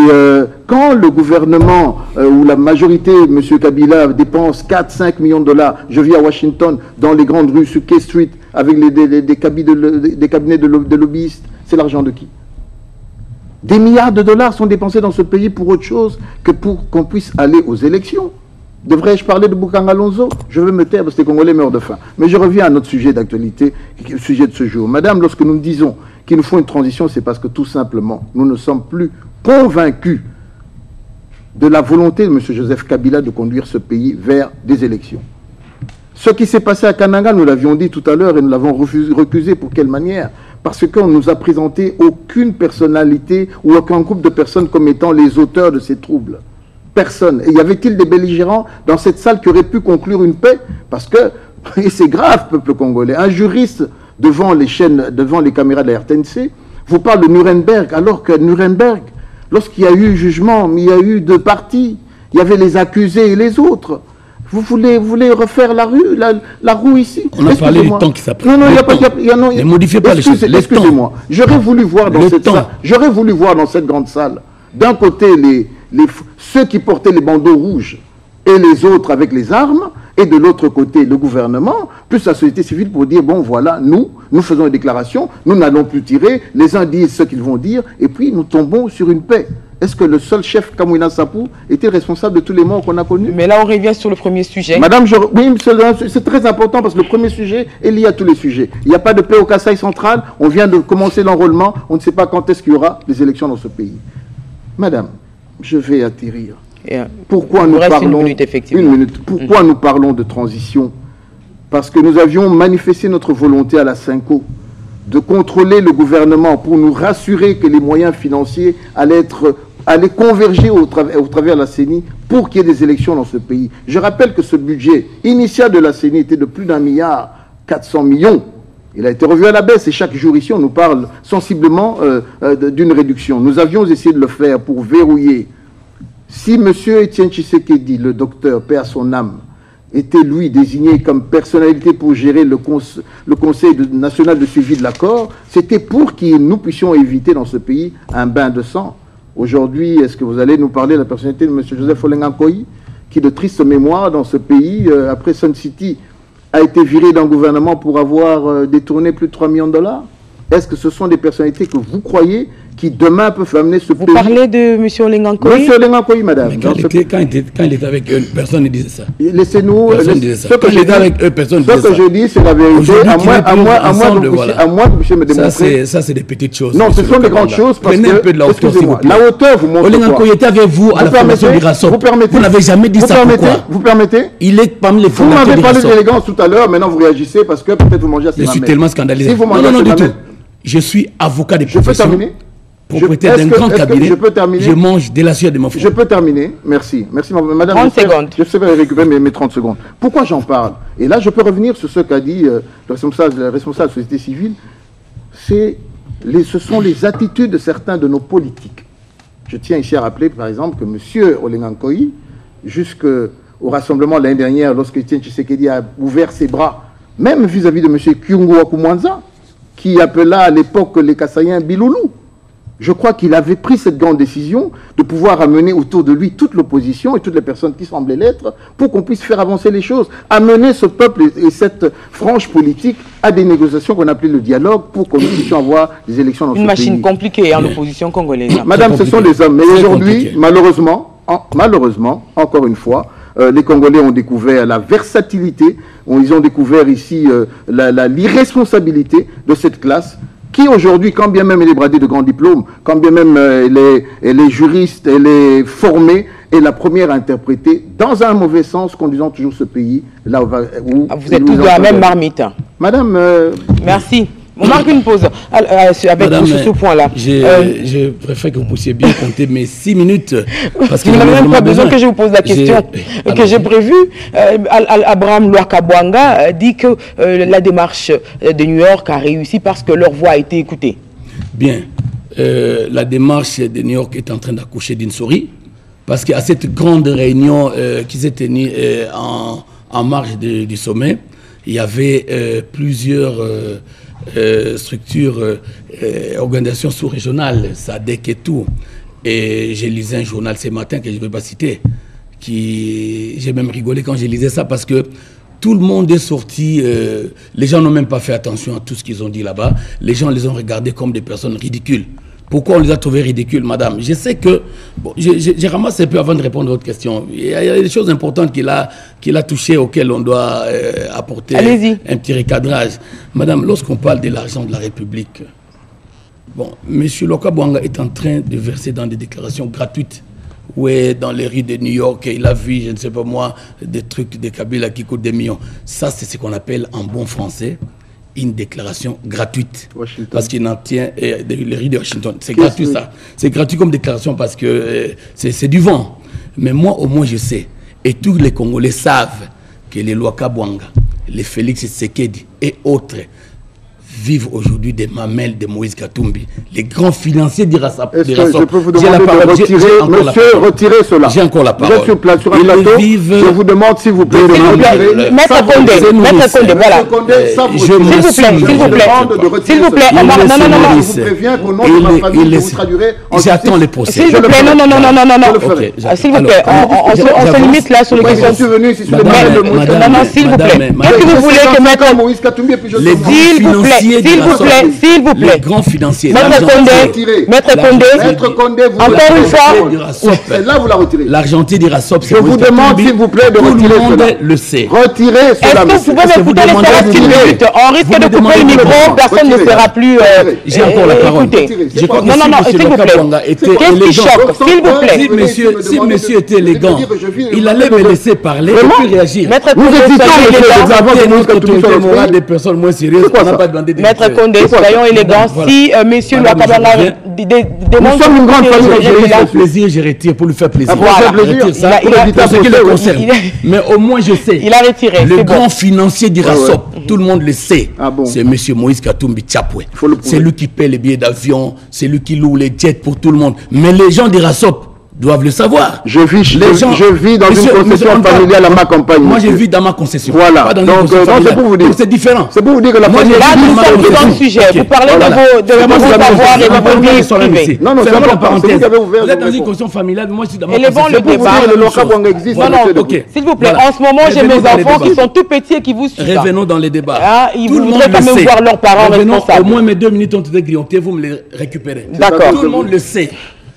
quand le gouvernement ou la majorité, M. Kabila, dépense 4-5 millions de dollars, je vis à Washington, dans les grandes rues sur K Street, avec des cabinets de lobbyistes, C'est l'argent de qui? Des milliards de dollars sont dépensés dans ce pays pour autre chose que pour qu'on puisse aller aux élections. Devrais-je parler de Bokang Alonso? Je vais me taire parce que les Congolais meurent de faim. Mais je reviens à notre sujet d'actualité, le sujet de ce jour. Madame, lorsque nous disons qu'il nous faut une transition, c'est parce que tout simplement, nous ne sommes plus convaincus de la volonté de M. Joseph Kabila de conduire ce pays vers des élections. Ce qui s'est passé à Kananga, nous l'avions dit tout à l'heure et nous l'avons recusé. Pour quelle manière? Parce qu'on ne nous a présenté aucune personnalité ou aucun groupe de personnes comme étant les auteurs de ces troubles. Personne. Et y avait-il des belligérants dans cette salle qui auraient pu conclure une paix? Parce que, et c'est grave, peuple congolais, un juriste devant les chaînes, devant les caméras de la RTNC, vous parle de Nuremberg, alors que Nuremberg, lorsqu'il y a eu jugement, il y a eu deux parties, il y avait les accusés et les autres. Vous voulez refaire la roue ici? On a parlé du temps qui s'apprête. Non, il n'y a pas... Ne modifiez pas les choses. Excusez-moi. J'aurais voulu voir dans cette salle, j'aurais voulu voir dans cette grande salle, d'un côté, ceux qui portaient les bandeaux rouges et les autres avec les armes, et de l'autre côté, le gouvernement, plus la société civile pour dire, bon, voilà, nous faisons une déclaration, nous n'allons plus tirer, les uns disent ce qu'ils vont dire, et puis nous tombons sur une paix. Est-ce que le seul chef Kamwina Sapou était responsable de tous les morts qu'on a connus? Mais là, on revient sur le premier sujet. Madame, oui, c'est très important parce que le premier sujet est lié à tous les sujets. Il n'y a pas de paix au Kasaï central, on vient de commencer l'enrôlement, on ne sait pas quand est-ce qu'il y aura des élections dans ce pays. Madame, je vais atterrir. Pourquoi nous parlons Pourquoi nous parlons de transition? Parce que nous avions manifesté notre volonté à la Cinco de contrôler le gouvernement pour nous rassurer que les moyens financiers allaient converger au travers de la CENI pour qu'il y ait des élections dans ce pays. Je rappelle que ce budget initial de la CENI était de plus d'1,4 milliard. Il a été revu à la baisse et chaque jour ici on nous parle sensiblement d'une réduction. Nous avions essayé de le faire pour verrouiller. Si M. Etienne Tshisekedi, le docteur, paix à son âme, était lui désigné comme personnalité pour gérer le Conseil national de suivi de l'accord, c'était pour que nous puissions éviter dans ce pays un bain de sang. Aujourd'hui, est-ce que vous allez nous parler de la personnalité de M. Joseph Olenga-Nkoyi, qui de triste mémoire dans ce pays, après Sun City, a été viré d'un gouvernement pour avoir détourné plus de 3 millions de dollars? Est-ce que ce sont des personnalités que vous croyez qui demain peuvent amener ce pays? Vous parlez de M. Olenga-Nkoyi? M. Olenga-Nkoyi, madame. Quand il était avec eux, personne ne disait ça. Laissez-nous... Ce que je dis avec eux, personne ne disait ça. Ce que je dis, c'est la vérité. À moi que vous puissiez me démontrer. Ça, c'est des petites choses. Non, ce sont des grandes choses parce que... Prenez un peu de la hauteur, s'il vous plaît. La hauteur vous montre quoi? Olenga-Nkoyi était avec vous à la formation du RASOP. Vous n'avez jamais dit ça, pourquoi? Vous permettez? Il est parmi les fondateurs du RASOP. Vous m'avez parlé d'élégance tout à l'heure, maintenant vous réagissez parce que peut-être vous mangez à ses mamelles. Je suis tellement scandalisé. Non, du tout. Je suis avocat des professions. Je peux terminer? Propriétaire d'un grand cabinet. Je peux terminer? Je mange de la sueur de mon frère. Je peux terminer? Merci. Merci, madame. 30 secondes. Je sais récupérer mes 30 secondes. Pourquoi j'en parle? Et là, je peux revenir sur ce qu'a dit le responsable de la société civile. Ce sont les attitudes de certains de nos politiques. Je tiens ici à rappeler, par exemple, que M. Olenga-Nkoyi, jusqu'au rassemblement l'année dernière, lorsque Etienne Tshisekedi a ouvert ses bras, même vis-à-vis de M. Kyungu Wakumwanza, qui appela à l'époque les Kassaïens Biloulou. Je crois qu'il avait pris cette grande décision de pouvoir amener autour de lui toute l'opposition et toutes les personnes qui semblaient l'être pour qu'on puisse faire avancer les choses, amener ce peuple et cette frange politique à des négociations qu'on appelait le dialogue pour que nous puissions avoir des élections dans ce pays. Une machine compliquée, l'opposition congolaise. Madame, ce sont des hommes. Mais aujourd'hui, malheureusement, encore une fois, les Congolais ont découvert la versatilité, ils ont découvert ici l'irresponsabilité de cette classe qui aujourd'hui, quand bien même elle est bradée de grands diplômes, quand bien même elle est juriste, elle est formée, est la première à interpréter dans un mauvais sens, conduisant toujours ce pays là où vous êtes tous de la même marmite. Madame... Merci. On marque une pause avec Madame, vous sur ce point-là. Je préfère que vous puissiez bien compter mes 6 minutes. Parce que vous n'avez même pas besoin que je vous pose la question que j'ai prévue. Abraham Lwakabwanga dit que la démarche de New York a réussi parce que leur voix a été écoutée. Bien. La démarche de New York est en train d'accoucher d'une souris. Parce qu'à cette grande réunion qui s'est tenue en marge du sommet, il y avait plusieurs... structures, organisations sous-régionales, SADC et tout. Et j'ai lisé un journal ce matin que je ne vais pas citer, j'ai même rigolé quand je lisais ça parce que Tout le monde est sorti, les gens n'ont même pas fait attention à tout ce qu'ils ont dit là-bas. Les gens les ont regardés comme des personnes ridicules. Pourquoi on les a trouvés ridicules, madame? Je sais que... Bon, j'ai ramassé un peu avant de répondre à votre question. Il y a des choses importantes qu'il a touchées auxquelles on doit apporter un petit recadrage. Madame, lorsqu'on parle de l'argent de la République, bon, M. Lokabwanga est en train de verser dans des déclarations gratuites. Ouais, dans les rues de New York, il a vu, je ne sais pas moi, des trucs de Kabila qui coûtent des millions. Ça, c'est ce qu'on appelle en bon français une déclaration gratuite. Washington. Parce qu'il en tient les rues de Washington. C'est gratuit ça. C'est gratuit comme déclaration parce que c'est du vent. Mais moi, au moins, je sais. Et tous les Congolais savent que les Lokabwanga, les Félix Tshisekedi et autres vivent aujourd'hui des mamelles de Moïse Katumbi, les grands financiers d'Irasop. Est-ce que je peux vous demander de retirer, monsieur, retirez cela. J'ai encore la parole. Vous êtes sur place, sur un plateau, je vous demande s'il vous plaît de retirer. Maître Condé, voilà. S'il vous plaît, non, je vous préviens qu'au nom de ma famille, je vous traduirai en justice. J'attends les procès. S'il vous plaît, non. S'il vous plaît, on se limite là sur les questions. Je suis venu ici sur le mal de Moïse Katumbi. Non, s'il vous plaît. Qu'est-ce que vous voulez que Maître Moïse Katumbi et puis je s'il vous plaît. Les grands financiers. Maître Condé, encore une fois. Et là, vous la retirez. L'argenté d'Irasop, je vous demande, s'il vous plaît, de retirer cela. Tout le monde le sait. Retirez cela, monsieur. Est-ce que vous pouvez m'écouter les 5 minutes? On risque de couper le micro, personne ne sera plus. J'ai encore la parole. Non, s'il vous plaît. Qu'est-ce qui choque? S'il vous plaît. Si monsieur était élégant, il allait me laisser parler et puis réagir. Maître Condé, des personnes moins sérieuses, on n'a pas demandé de Maître Condé, soyons élégants. Si monsieur Lokabwanga demande... Nous sommes une grande famille. J'ai fait plaisir, j'ai retiré pour lui faire plaisir. Mais au moins je sais. Il a retiré. Le grand financier d'Irasop, tout le monde le sait. C'est monsieur Moïse Katumbi Tchapwe. C'est lui qui paie les billets d'avion, c'est lui qui loue les jets pour tout le monde. Mais les gens d'Irasop doivent le savoir. Je vis dans une concession familiale à ma campagne. Moi, je vis dans ma concession. Voilà. Donc, c'est pour vous dire. C'est différent. C'est pour vous dire que la famille... Là, nous sommes dans le sujet. Vous parlez de vos savoirs et de vos vies privées. Non, c'est la parenthèse. Vous êtes dans une concession familiale, moi, je suis dans ma concession. Élevons le débat. Le Lokabwanga existe. Non, s'il vous plaît. En ce moment, j'ai mes enfants qui sont tout petits et qui vous suivent. Revenons dans les débats. Ils voudraient quand même voir leurs parents responsables. Au moins, mes 2 minutes ont été grillotées, vous me les récupérez. D'accord. Tout le monde le sait.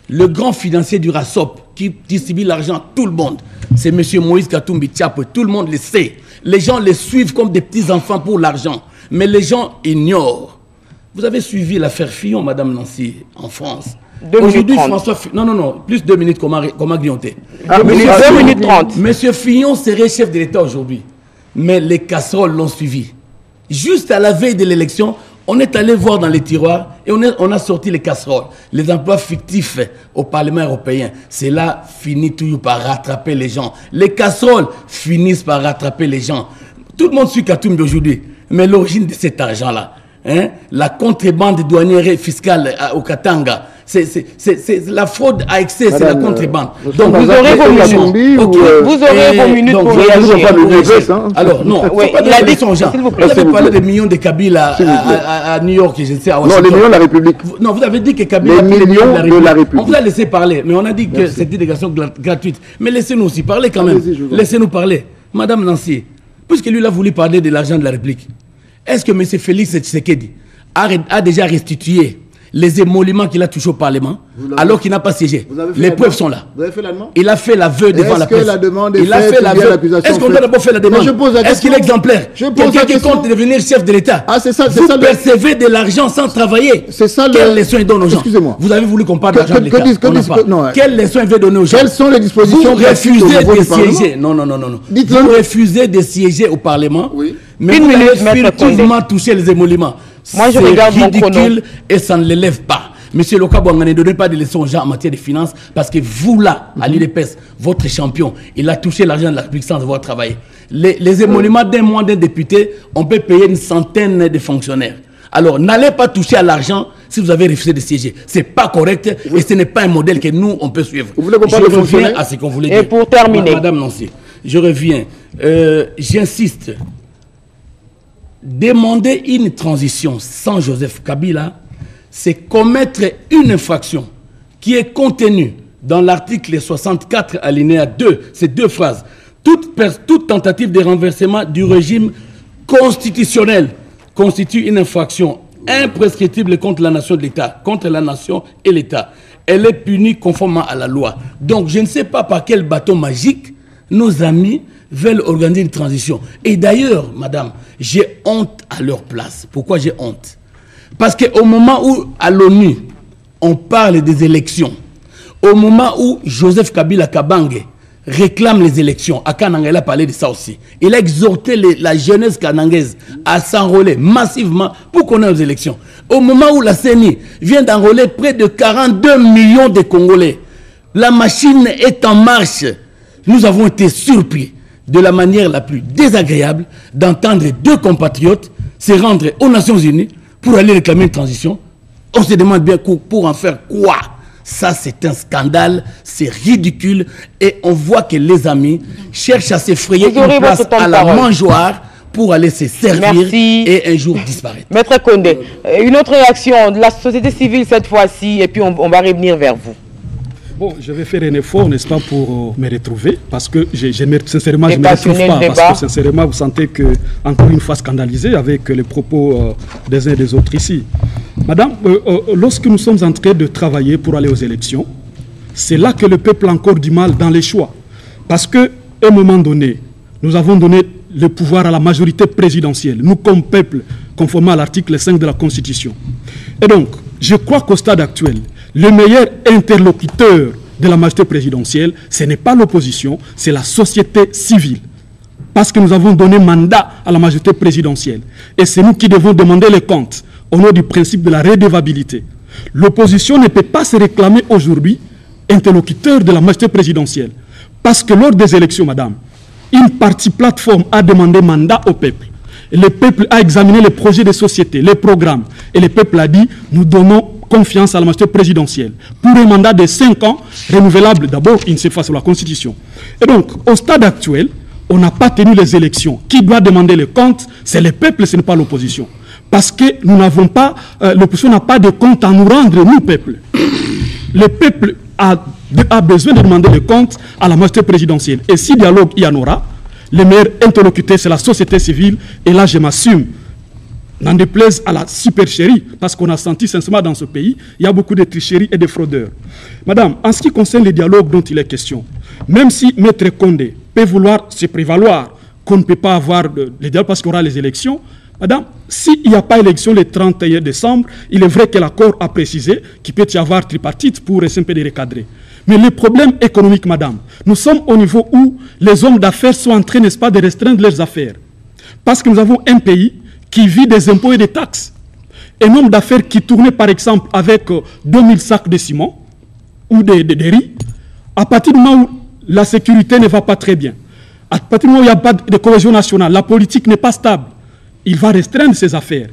Le grand financier du RASOP qui distribue l'argent à tout le monde, c'est M. Moïse Katumbi Tchapwe. Tout le monde le sait. Les gens les suivent comme des petits-enfants pour l'argent. Mais les gens ignorent. Vous avez suivi l'affaire Fillon, Madame Nancy, en France. Aujourd'hui, François... Non, plus 2 minutes qu'on m'a grillonté. 2 minutes 30. Monsieur Fillon serait chef de l'État aujourd'hui. Mais les casseroles l'ont suivi. Juste à la veille de l'élection, on est allé voir dans les tiroirs et on a sorti les casseroles, les emplois fictifs au Parlement européen. Cela finit toujours par rattraper les gens. Les casseroles finissent par rattraper les gens. Tout le monde suit Katumbi aujourd'hui. Mais l'origine de cet argent-là, la contrebande douanière et fiscale au Katanga, c'est la fraude à excès, c'est la contrebande. Donc vous aurez vos minutes. Vous aurez vos minutes pour réagir. Alors non, il a dit son genre. Vous avez parlé des millions de Kabila à New York, je sais, à Washington. Non, les millions de la République. Non, vous avez dit que Kabila a les millions de la République. On vous a laissé parler, mais on a dit que c'était une délégation gratuite. Mais laissez-nous aussi parler quand même. Laissez-nous parler. Madame Nancy, puisque lui a voulu parler de l'argent de la République, est-ce que M. Félix Tshisekedi a déjà restitué les émoluments qu'il a touchés au Parlement alors qu'il n'a pas siégé? Les preuves sont là. Vous avez fait la demande? Il a fait l'aveu devant la presse. Est-ce que la demande est faite? Il a fait l'aveu. Est-ce qu'on doit d'abord faire la demande? Est-ce qu'il est exemplaire? Quelqu'un qui compte devenir chef de l'État. Ah, c'est ça. Vous percevez de l'argent sans travailler. C'est ça. Quelle leçon il donne aux gens? Excusez-moi. Vous avez voulu qu'on parle d'argent de l'État. Quelle leçon il veut donner aux gens? Quelles sont les dispositions? Vous refusez de siéger. Non. Vous refusez de siéger au Parlement. Oui. Mais vous avez furtivement touché les émoluments. Moi, je regarde mon chrono. C'est ridicule et ça ne l'élève pas. Monsieur Lokabwanga, ne donnez pas de leçons aux gens en matière de finances parce que vous là, à l'UDPS, votre champion, il a touché l'argent de la République sans avoir travaillé. Les émoluments d'un mois d'un député, on peut payer une centaine de fonctionnaires. Alors, n'allez pas toucher à l'argent si vous avez refusé de siéger. Ce n'est pas correct et ce n'est pas un modèle que nous, on peut suivre. Vous voulez qu'on parle de fonctionnaires? À ce qu'on voulait dire. Et pour terminer. Madame Nancy, je reviens. J'insiste. Demander une transition sans Joseph Kabila, c'est commettre une infraction qui est contenue dans l'article 64 alinéa 2, ces 2 phrases. toute tentative de renversement du régime constitutionnel constitue une infraction imprescriptible contre la nation de l'État, contre la nation et l'État. Elle est punie conformément à la loi. Donc, je ne sais pas par quel bâton magique nos amis veulent organiser une transition. Et d'ailleurs, madame, j'ai honte à leur place. Pourquoi j'ai honte? Parce qu'au moment où, à l'ONU, on parle des élections, au moment où Joseph Kabila Kabange réclame les élections, à Kananga, il a parlé de ça aussi. Il a exhorté la jeunesse kanangaise à s'enrôler massivement pour qu'on ait aux élections. Au moment où la CENI vient d'enrôler près de 42 millions de Congolais, la machine est en marche. Nous avons été surpris de la manière la plus désagréable d'entendre deux compatriotes se rendre aux Nations Unies pour aller réclamer une transition. On se demande bien pour en faire quoi? Ça, c'est un scandale, c'est ridicule. Et on voit que les amis cherchent à s'effrayer une place à la mangeoire pour aller se servir et un jour disparaître. Maître Condé, une autre réaction de la société civile cette fois-ci, et puis on va revenir vers vous. Bon, je vais faire un effort, n'est-ce pas, pour me retrouver, parce que sincèrement, je ne me retrouve pas, parce que sincèrement, vous sentez que, encore une fois, scandalisé avec les propos des uns et des autres ici. Madame, lorsque nous sommes en train de travailler pour aller aux élections, c'est là que le peuple a encore du mal dans les choix. Parce qu'à un moment donné, nous avons donné le pouvoir à la majorité présidentielle, nous comme peuple, conformément à l'article 5 de la Constitution. Et donc, je crois qu'au stade actuel, le meilleur interlocuteur de la majorité présidentielle, ce n'est pas l'opposition, c'est la société civile. Parce que nous avons donné mandat à la majorité présidentielle. Et c'est nous qui devons demander les comptes au nom du principe de la redevabilité. L'opposition ne peut pas se réclamer aujourd'hui interlocuteur de la majorité présidentielle. Parce que lors des élections, madame, une partie plateforme a demandé mandat au peuple. Et le peuple a examiné les projets de société, les programmes. Et le peuple a dit, nous donnons confiance à la majorité présidentielle pour un mandat de 5 ans, renouvelable d'abord une seule fois sur la Constitution. Et donc, au stade actuel, on n'a pas tenu les élections. Qui doit demander les comptes? C'est le peuple, ce n'est pas l'opposition. Parce que nous n'avons pas, l'opposition n'a pas de compte à nous rendre, nous, peuple. Le peuple a besoin de demander les comptes à la majorité présidentielle. Et si dialogue il y en aura, le meilleur interlocuteur, c'est la société civile. Et là, je m'assume. N'en déplaise à la supercherie, parce qu'on a senti sincèrement dans ce pays, il y a beaucoup de tricheries et de fraudeurs. Madame, en ce qui concerne les dialogues dont il est question, même si Maître Condé peut vouloir se prévaloir qu'on ne peut pas avoir les dialogues parce qu'il y aura les élections, madame, s'il n'y a pas élection le 31 décembre, il est vrai que l'accord a précisé qu'il peut y avoir tripartite pour essayer un peu de recadrer. Mais le problème économique, madame, nous sommes au niveau où les hommes d'affaires sont en train, n'est-ce pas, de restreindre leurs affaires. Parce que nous avons un pays qui vit des impôts et des taxes. Un homme d'affaires qui tournait par exemple avec 2000 sacs de ciment ou de riz, à partir du moment où la sécurité ne va pas très bien, à partir du moment où il n'y a pas de cohésion nationale, la politique n'est pas stable, il va restreindre ses affaires.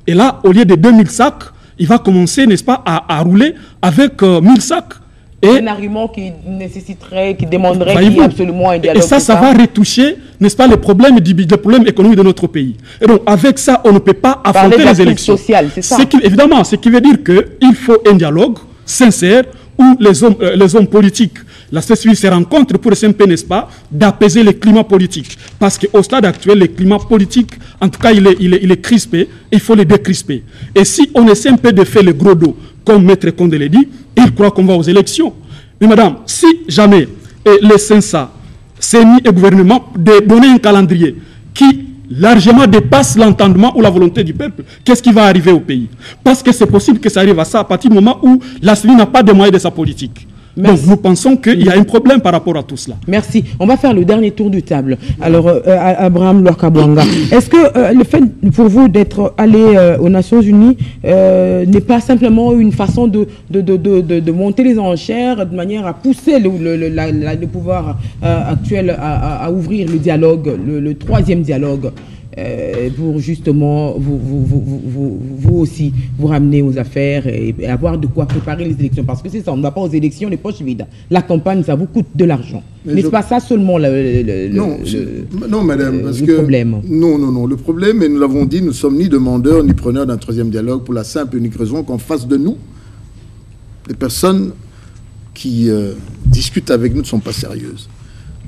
Et là, au lieu de 2000 sacs, il va commencer, n'est-ce pas, à rouler avec 1000 sacs. Et un argument qui nécessiterait, qui demanderait qu'il y ait absolument un dialogue. Et ça va retoucher, n'est-ce pas, les problèmes économiques de notre pays. Et donc, avec ça, on ne peut pas affronter les élections. C'est ça. Évidemment, ce qui veut dire qu'il faut un dialogue sincère où les hommes politiques, la société civile se rencontrent pour essayer, n'est-ce pas, d'apaiser le climat politique. Parce qu'au stade actuel, le climat politique, en tout cas, il est crispé, il faut le décrisper. Et si on essaie un peu de faire le gros dos, comme Maître Condé l'a dit, il croit qu'on va aux élections. Mais madame, si jamais les CENSA, CENI et gouvernement de donner un calendrier qui largement dépasse l'entendement ou la volonté du peuple, qu'est-ce qui va arriver au pays? Parce que c'est possible que ça arrive à ça à partir du moment où la CENI n'a pas de moyens de sa politique. Merci. Donc nous pensons qu'il y a un problème par rapport à tout cela. Merci. On va faire le dernier tour de table. Alors, Abraham Lwakabwanga, est-ce que le fait pour vous d'être allé aux Nations Unies n'est pas simplement une façon de monter les enchères de manière à pousser le pouvoir actuel à ouvrir le dialogue, le troisième dialogue pour justement vous aussi vous ramener aux affaires et avoir de quoi préparer les élections, parce que c'est ça, on ne va pas aux élections les poches vides. La campagne, ça vous coûte de l'argent. Mais c'est pas ça seulement non, madame, parce que problème. Non, le problème, et nous l'avons dit, nous sommes ni demandeurs ni preneurs d'un troisième dialogue, pour la simple et unique raison qu'en face de nous, les personnes qui discutent avec nous ne sont pas sérieuses.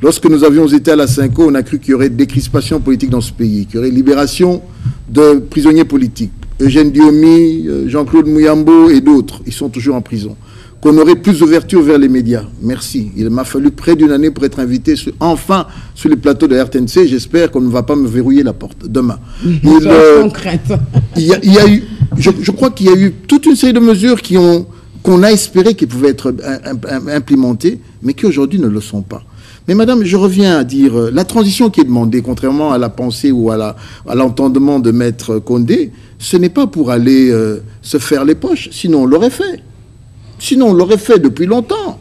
Lorsque nous avions été à la Cinco, on a cru qu'il y aurait décrispation politique dans ce pays, qu'il y aurait libération de prisonniers politiques. Eugène Diomi, Jean-Claude Mouyambo et d'autres, ils sont toujours en prison. Qu'on aurait plus d'ouverture vers les médias. Merci. Il m'a fallu près d'une année pour être invité enfin sur les plateaux de RTNC. J'espère qu'on ne va pas me verrouiller la porte demain. Je crois qu'il y a eu toute une série de mesures qu'on a espéré qu'ils pouvaient être implémentées, mais qui aujourd'hui ne le sont pas. Mais madame, je reviens à dire, la transition qui est demandée, contrairement à la pensée ou à l'entendement de Maître Condé, ce n'est pas pour aller se faire les poches, sinon on l'aurait fait. Sinon on l'aurait fait depuis longtemps.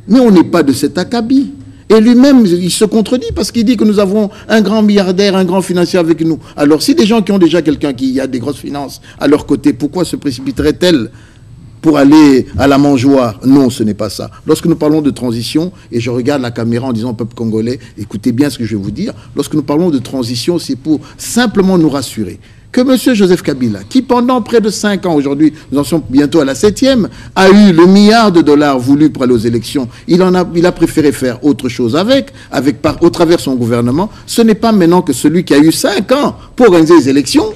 Mais on n'est pas de cet acabit. Et lui-même, il se contredit parce qu'il dit que nous avons un grand milliardaire, un grand financier avec nous. Alors si des gens qui ont déjà quelqu'un qui a des grosses finances à leur côté, pourquoi se précipiteraient-elles pour aller à la mangeoire? Non, ce n'est pas ça. Lorsque nous parlons de transition, et je regarde la caméra en disant au peuple congolais, écoutez bien ce que je vais vous dire, lorsque nous parlons de transition, c'est pour simplement nous rassurer que M. Joseph Kabila, qui pendant près de 5 ans, aujourd'hui, nous en sommes bientôt à la 7e, a eu le milliard de dollars voulu pour aller aux élections, il a préféré faire autre chose au travers son gouvernement. Ce n'est pas maintenant que celui qui a eu 5 ans pour organiser les élections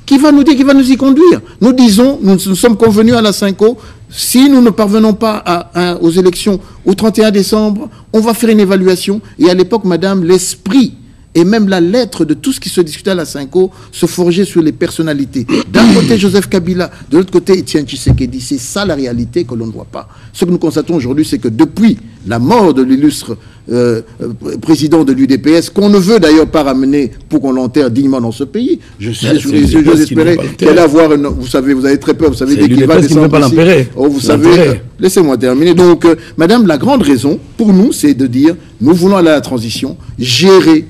qui va nous dire, qui va nous y conduire. Nous disons, nous sommes convenus à la Cinco, si nous ne parvenons pas aux élections au 31 décembre, on va faire une évaluation. Et à l'époque, madame, l'esprit et même la lettre de tout ce qui se discutait à la Cinco se forgeait sur les personnalités. D'un côté, Joseph Kabila, de l'autre côté, Etienne Tshisekedi. C'est ça la réalité que l'on ne voit pas. Ce que nous constatons aujourd'hui, c'est que depuis la mort de l'illustre président de l'UDPS, qu'on ne veut d'ailleurs pas ramener pour qu'on l'enterre dignement dans ce pays, j'ose espérer qu'elle allait avoir, vous savez, vous avez très peur, vous savez, dès qu'il va descendre ici, vous savez, laissez-moi terminer. Donc, madame, la grande raison pour nous, c'est de dire, nous voulons aller à la transition, gérer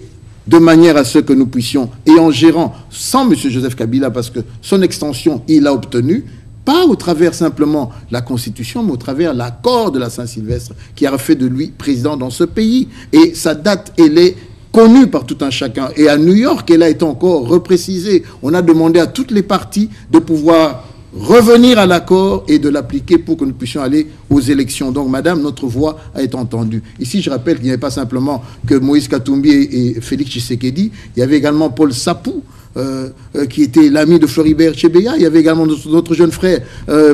de manière à ce que nous puissions, et en gérant sans M. Joseph Kabila, parce que son extension, il l'a obtenue, pas au travers simplement la Constitution, mais au travers l'accord de la Saint-Sylvestre, qui a fait de lui président dans ce pays. Et sa date, elle est connue par tout un chacun. Et à New York, elle a été encore reprécisée. On a demandé à toutes les parties de pouvoir revenir à l'accord et de l'appliquer pour que nous puissions aller aux élections. Donc, madame, notre voix a été entendue. Ici, je rappelle qu'il n'y avait pas simplement que Moïse Katumbi et Félix Tshisekedi, il y avait également Paul Sapou, qui était l'ami de Floribert Chebeya. Il y avait également notre jeune frère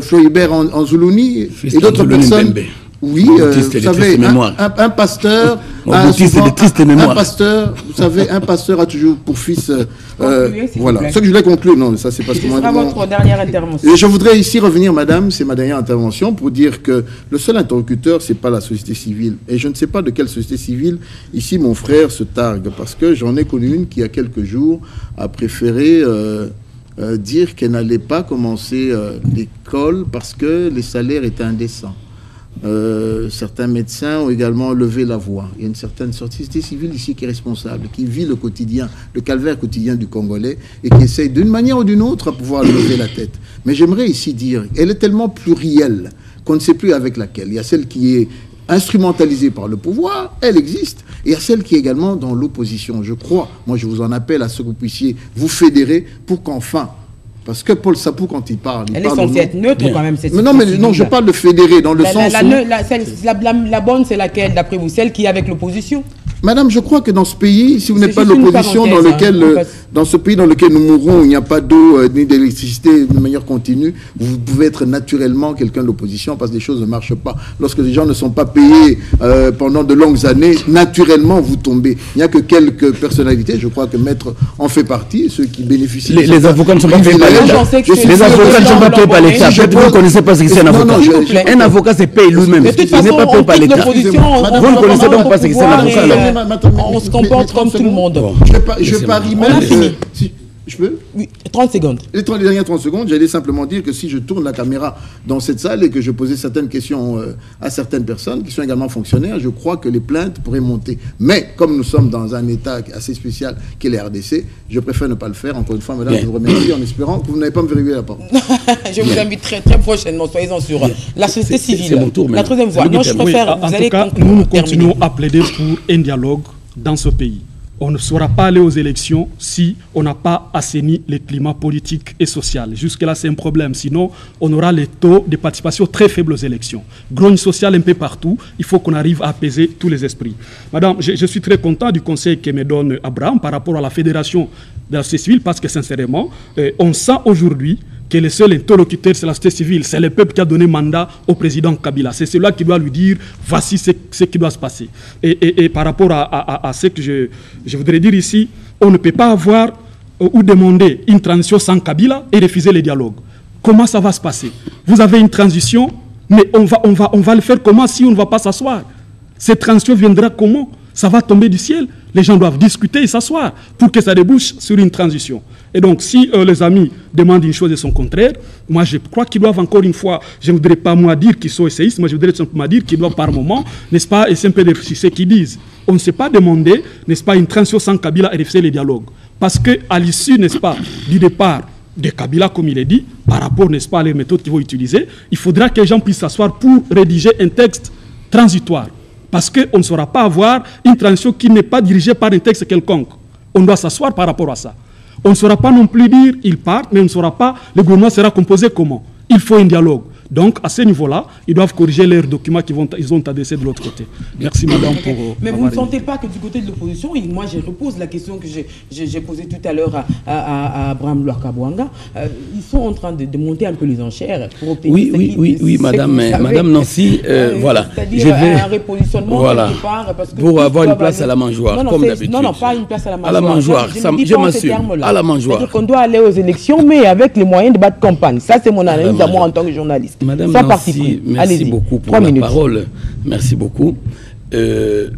Floribert Anzoulouni et d'autres personnes. Oui, vous savez, un pasteur, un pasteur, vous savez, un pasteur a toujours pour fils. Voilà. Ce que je voulais conclure, non, ça c'est parce que moi. Ce sera votre dernière intervention. Et je voudrais ici revenir, madame, c'est ma dernière intervention, pour dire que le seul interlocuteur, c'est pas la société civile. Et je ne sais pas de quelle société civile ici mon frère se targue, parce que j'en ai connu une qui, il y a quelques jours, a préféré dire qu'elle n'allait pas commencer l'école parce que les salaires étaient indécents. Certains médecins ont également levé la voix. Il y a une certaine société civile ici qui est responsable, qui vit le quotidien, le calvaire quotidien du Congolais et qui essaye d'une manière ou d'une autre à pouvoir lever la tête. Mais j'aimerais ici dire, elle est tellement plurielle qu'on ne sait plus avec laquelle. Il y a celle qui est instrumentalisée par le pouvoir, elle existe, et il y a celle qui est également dans l'opposition. Je crois, moi je vous en appelle à ce que vous puissiez vous fédérer pour qu'enfin, parce que Paul Sapou, quand il parle... Elle est censée être neutre quand même, cette mais non, je parle de fédérer dans le sens où... La bonne, c'est laquelle, d'après vous? Celle qui est avec l'opposition? Madame, je crois que dans ce pays, si vous n'êtes pas de l'opposition, dans ce pays dans lequel nous mourons, où il n'y a pas d'eau ni d'électricité de manière continue, vous pouvez être naturellement quelqu'un de l'opposition parce que les choses ne marchent pas. Lorsque les gens ne sont pas payés pendant de longues années, naturellement vous tombez. Il n'y a que quelques personnalités, je crois que Maître en fait partie, ceux qui bénéficient... Les avocats ne sont pas payés par l'État. Les avocats ne sont pas payés par l'État. Vous ne connaissez pas ce que c'est un avocat. Un avocat se paye lui-même. Il n'est pas payé par l'État. Vous ne connaissez donc pas ce que c'est un avocat. On se comporte comme tout le monde. Je parie même que... Je peux? Oui, 30 secondes. Les dernières 30 secondes, j'allais simplement dire que si je tourne la caméra dans cette salle et que je posais certaines questions à certaines personnes qui sont également fonctionnaires, je crois que les plaintes pourraient monter. Mais comme nous sommes dans un état assez spécial qu'est les RDC, je préfère ne pas le faire. Encore une fois, madame, je vous remercie en espérant que vous n'avez pas me verrouiller la porte. Je vous invite très prochainement, soyez-en sûrs. La société civile, c'est mon tour, la troisième voie. Non, je préfère... En tout cas, nous continuons à plaider pour un dialogue dans ce pays. on ne saura pas aller aux élections si on n'a pas assaini le climat politique et social. Jusque-là, c'est un problème. Sinon, on aura les taux de participation très faibles aux élections. Grogne sociale un peu partout. Il faut qu'on arrive à apaiser tous les esprits. Madame, je suis très content du conseil que me donne Abraham par rapport à la fédération de la société civile parce que, sincèrement, on sent aujourd'hui que le seul interlocuteur, c'est la société civile. C'est le peuple qui a donné mandat au président Kabila. C'est celui qui doit lui dire voici ce qui doit se passer. Et par rapport à ce que je voudrais dire ici, on ne peut pas avoir ou demander une transition sans Kabila et refuser le dialogue. Comment ça va se passer? Vous avez une transition, mais on va le faire comment si on ne va pas s'asseoir? Cette transition viendra comment? Ça va tomber du ciel. Les gens doivent discuter et s'asseoir pour que ça débouche sur une transition. Et donc, si les amis demandent une chose et son contraire, moi, je crois qu'ils doivent encore une fois, je ne voudrais pas moi dire qu'ils sont essayistes, moi, je voudrais simplement dire qu'ils doivent par moment, n'est-ce pas, et c'est un peu de ce qu'ils disent. On ne s'est pas demandé, n'est-ce pas, une transition sans Kabila et refuser les dialogues. Parce qu'à l'issue, n'est-ce pas, du départ de Kabila, comme il est dit, par rapport, n'est-ce pas, à les méthodes qu'ils vont utiliser, il faudra que les gens puissent s'asseoir pour rédiger un texte transitoire. Parce qu'on ne saura pas avoir une transition qui n'est pas dirigée par un texte quelconque. On doit s'asseoir par rapport à ça. On ne saura pas non plus dire ils partent, mais on ne saura pas le gouvernement sera composé comment. Il faut un dialogue. Donc, à ce niveau-là, ils doivent corriger leurs documents qu'ils ont adressés de l'autre côté. Merci, madame, pour... Mais vous ne sentez pas que du côté de l'opposition, et moi je repose la question que j'ai posée tout à l'heure à Abraham Lwakabwanga, ils sont en train de monter un peu les enchères pour obtenir... Oui, madame Nancy, voilà. C'est-à-dire un repositionnement quelque part... Parce que pour avoir une place à la mangeoire, comme d'habitude. Non, pas une place à la mangeoire. À la mangeoire, je m'assure. À la mangeoire. C'est-à-dire qu'on doit aller aux élections, mais avec les moyens de battre campagne. Ça, c'est mon analyse à moi en tant que journaliste. Madame Nancy, merci beaucoup pour la parole. Merci beaucoup.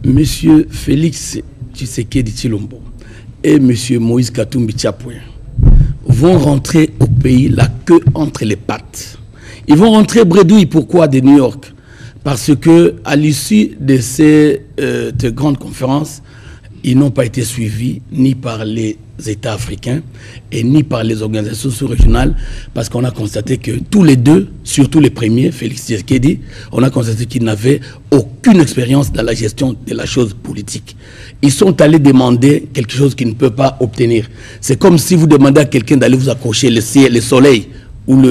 Monsieur Félix Tshisekedi Tshilombo et monsieur Moïse Katumbi Tchapoué vont rentrer au pays la queue entre les pattes. Ils vont rentrer bredouille. Pourquoi de New York? Parce que à l'issue de cette grande conférence, ils n'ont pas été suivis ni par les États africains et ni par les organisations sous-régionales, parce qu'on a constaté que tous les deux, surtout les premiers, Félix Tshisekedi, on a constaté qu'ils n'avaient aucune expérience dans la gestion de la chose politique. Ils sont allés demander quelque chose qu'ils ne peuvent pas obtenir. C'est comme si vous demandez à quelqu'un d'aller vous accrocher le ciel, le soleil ou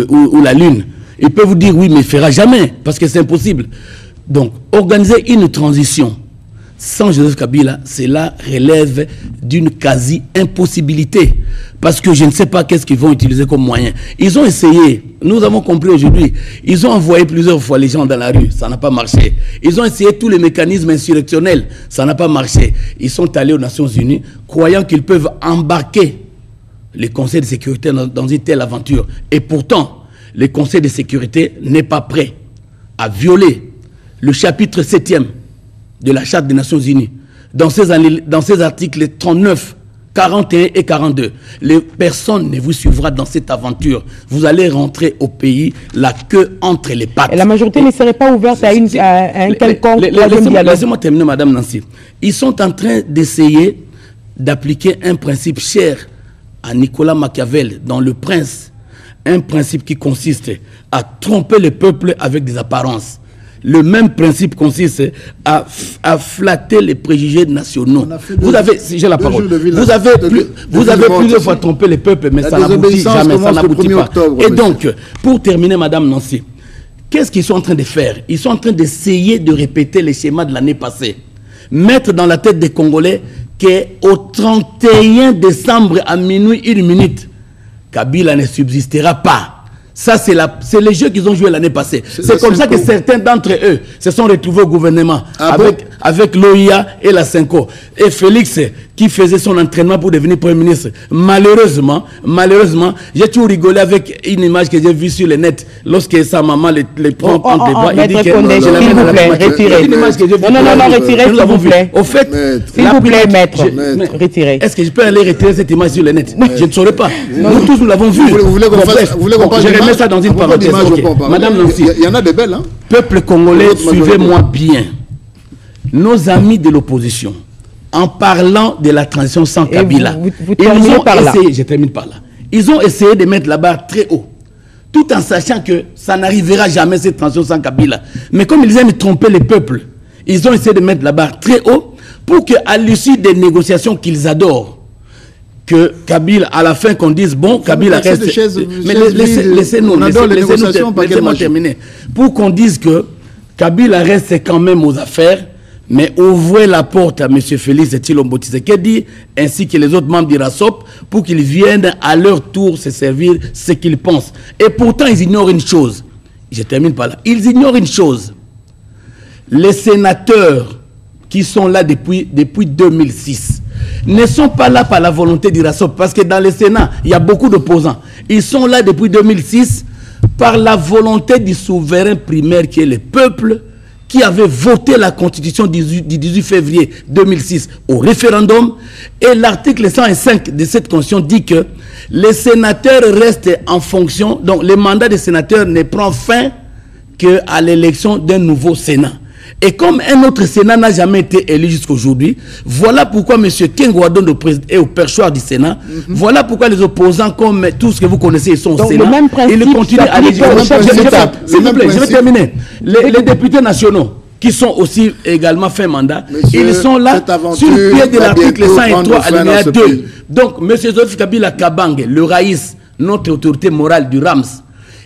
la lune. Il peut vous dire oui, mais il ne fera jamais, parce que c'est impossible. Donc, organiser une transition sans Joseph Kabila, cela relève d'une quasi-impossibilité. Parce que je ne sais pas qu'est-ce qu'ils vont utiliser comme moyen. Ils ont essayé, nous avons compris aujourd'hui, ils ont envoyé plusieurs fois les gens dans la rue, ça n'a pas marché. Ils ont essayé tous les mécanismes insurrectionnels, ça n'a pas marché. Ils sont allés aux Nations Unies, croyant qu'ils peuvent embarquer les conseils de sécurité dans une telle aventure. Et pourtant, le Conseil de sécurité n'est pas prêt à violer le chapitre 7e de la Charte des Nations Unies. Dans ces articles 39, 41 et 42, les personnes ne vous suivra dans cette aventure. Vous allez rentrer au pays la queue entre les pattes. Et la majorité ne serait pas ouverte à un quelconque troisième dialogue. Laissez-moi terminer, madame Nancy. Ils sont en train d'essayer d'appliquer un principe cher à Nicolas Machiavel dans Le Prince. Un principe qui consiste à tromper le peuple avec des apparences. Le même principe consiste à flatter les préjugés nationaux. Vous avez, si j'ai la parole, vous avez plusieurs fois trompé les peuples, mais ça n'aboutit jamais, ça n'aboutit pas. Et donc, pour terminer, madame Nancy, qu'est-ce qu'ils sont en train de faire? Ils sont en train d'essayer de répéter les schémas de l'année passée. Mettre dans la tête des Congolais qu'au 31 décembre à minuit 1 minute, Kabila ne subsistera pas. Ça, c'est les jeux qu'ils ont joué l'année passée. C'est comme ça que certains d'entre eux se sont retrouvés au gouvernement avec l'OIA et la Senko. Et Félix, qui faisait son entraînement pour devenir Premier ministre, malheureusement, j'ai toujours rigolé avec une image que j'ai vue sur le net lorsque sa maman les prend entre les bras. Il dit que s'il vous plaît, retirez. Non, retirez, s'il vous plaît. Au fait, s'il vous plaît, maître, retirez. Est-ce que je peux aller retirer cette image sur le net? Je ne saurais pas. Nous tous, nous l'avons vu. Vous voulez qu'on parle je remets ça dans une parenthèse. Madame Nancy, il y en a des belles, hein? Peuple congolais, suivez-moi bien. Nos amis de l'opposition, en parlant de la transition sans Kabila, ils ont essayé, je termine par là, ils ont essayé de mettre la barre très haut, tout en sachant que ça n'arrivera jamais cette transition sans Kabila. Mais comme ils aiment tromper les peuples, ils ont essayé de mettre la barre très haut pour qu'à l'issue des négociations qu'ils adorent, que Kabila, à la fin, qu'on dise, bon, Kabila reste... Mais laissez-moi terminer. Pour qu'on dise que Kabila reste quand même aux affaires, mais ouvrez la porte à M. Félix Tshilombo Tshisekedi ainsi que les autres membres du RASOP pour qu'ils viennent à leur tour se servir ce qu'ils pensent. Et pourtant, ils ignorent une chose. Je termine par là. Ils ignorent une chose. Les sénateurs qui sont là depuis 2006 ne sont pas là par la volonté du RASOP, parce que dans le Sénat, il y a beaucoup d'opposants. Ils sont là depuis 2006 par la volonté du souverain primaire qui est le peuple, qui avait voté la constitution du 18 février 2006 au référendum. Et l'article 105 de cette constitution dit que les sénateurs restent en fonction, donc le mandat des sénateurs ne prend fin qu'à l'élection d'un nouveau Sénat. Et comme un autre Sénat n'a jamais été élu jusqu'aujourd'hui, voilà pourquoi M. Kengo Adon est au perchoir du Sénat. Voilà pourquoi les opposants, comme tout ce que vous connaissez, ils sont au Sénat. Ils continuent à élegir. S'il vous plaît, je vais terminer. Les députés nationaux, qui sont aussi également fait mandat, ils sont là sur le pied de l'article 103 alinéa 2. Donc, M. Joseph Kabila Kabange, le Raïs, notre autorité morale du RAMS,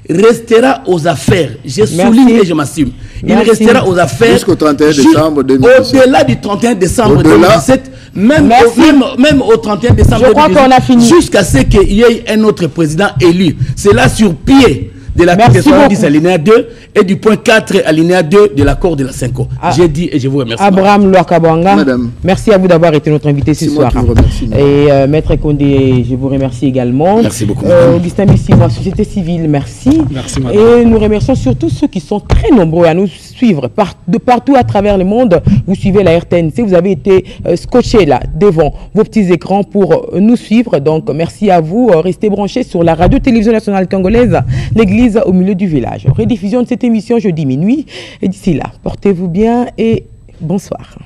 restera aux affaires. Je souligne et je m'assume. Il restera aux affaires jusqu'au 31 décembre 2017. Au-delà du 31 décembre 2017, même au 31 décembre 2017, jusqu'à ce qu'il y ait un autre président élu. C'est là sur pied de l'article 70 alinéa 2 et du point 4 alinéa 2 de l'accord de la Cinco. J'ai dit et je vous remercie. Abraham Louakabanga, merci à vous d'avoir été notre invité ce soir. Et Maître Condé, je vous remercie également. Merci beaucoup. Augustin Bissimo, société civile, merci. Merci madame. Et nous remercions surtout ceux qui sont très nombreux à nous suivre de partout à travers le monde. Vous suivez la RTNC, vous avez été scotchés là devant vos petits écrans pour nous suivre. Donc merci à vous. Restez branchés sur la radio-télévision nationale congolaise, l'église au milieu du village. Rediffusion de cette émission jeudi minuit. Et d'ici là, portez-vous bien et bonsoir.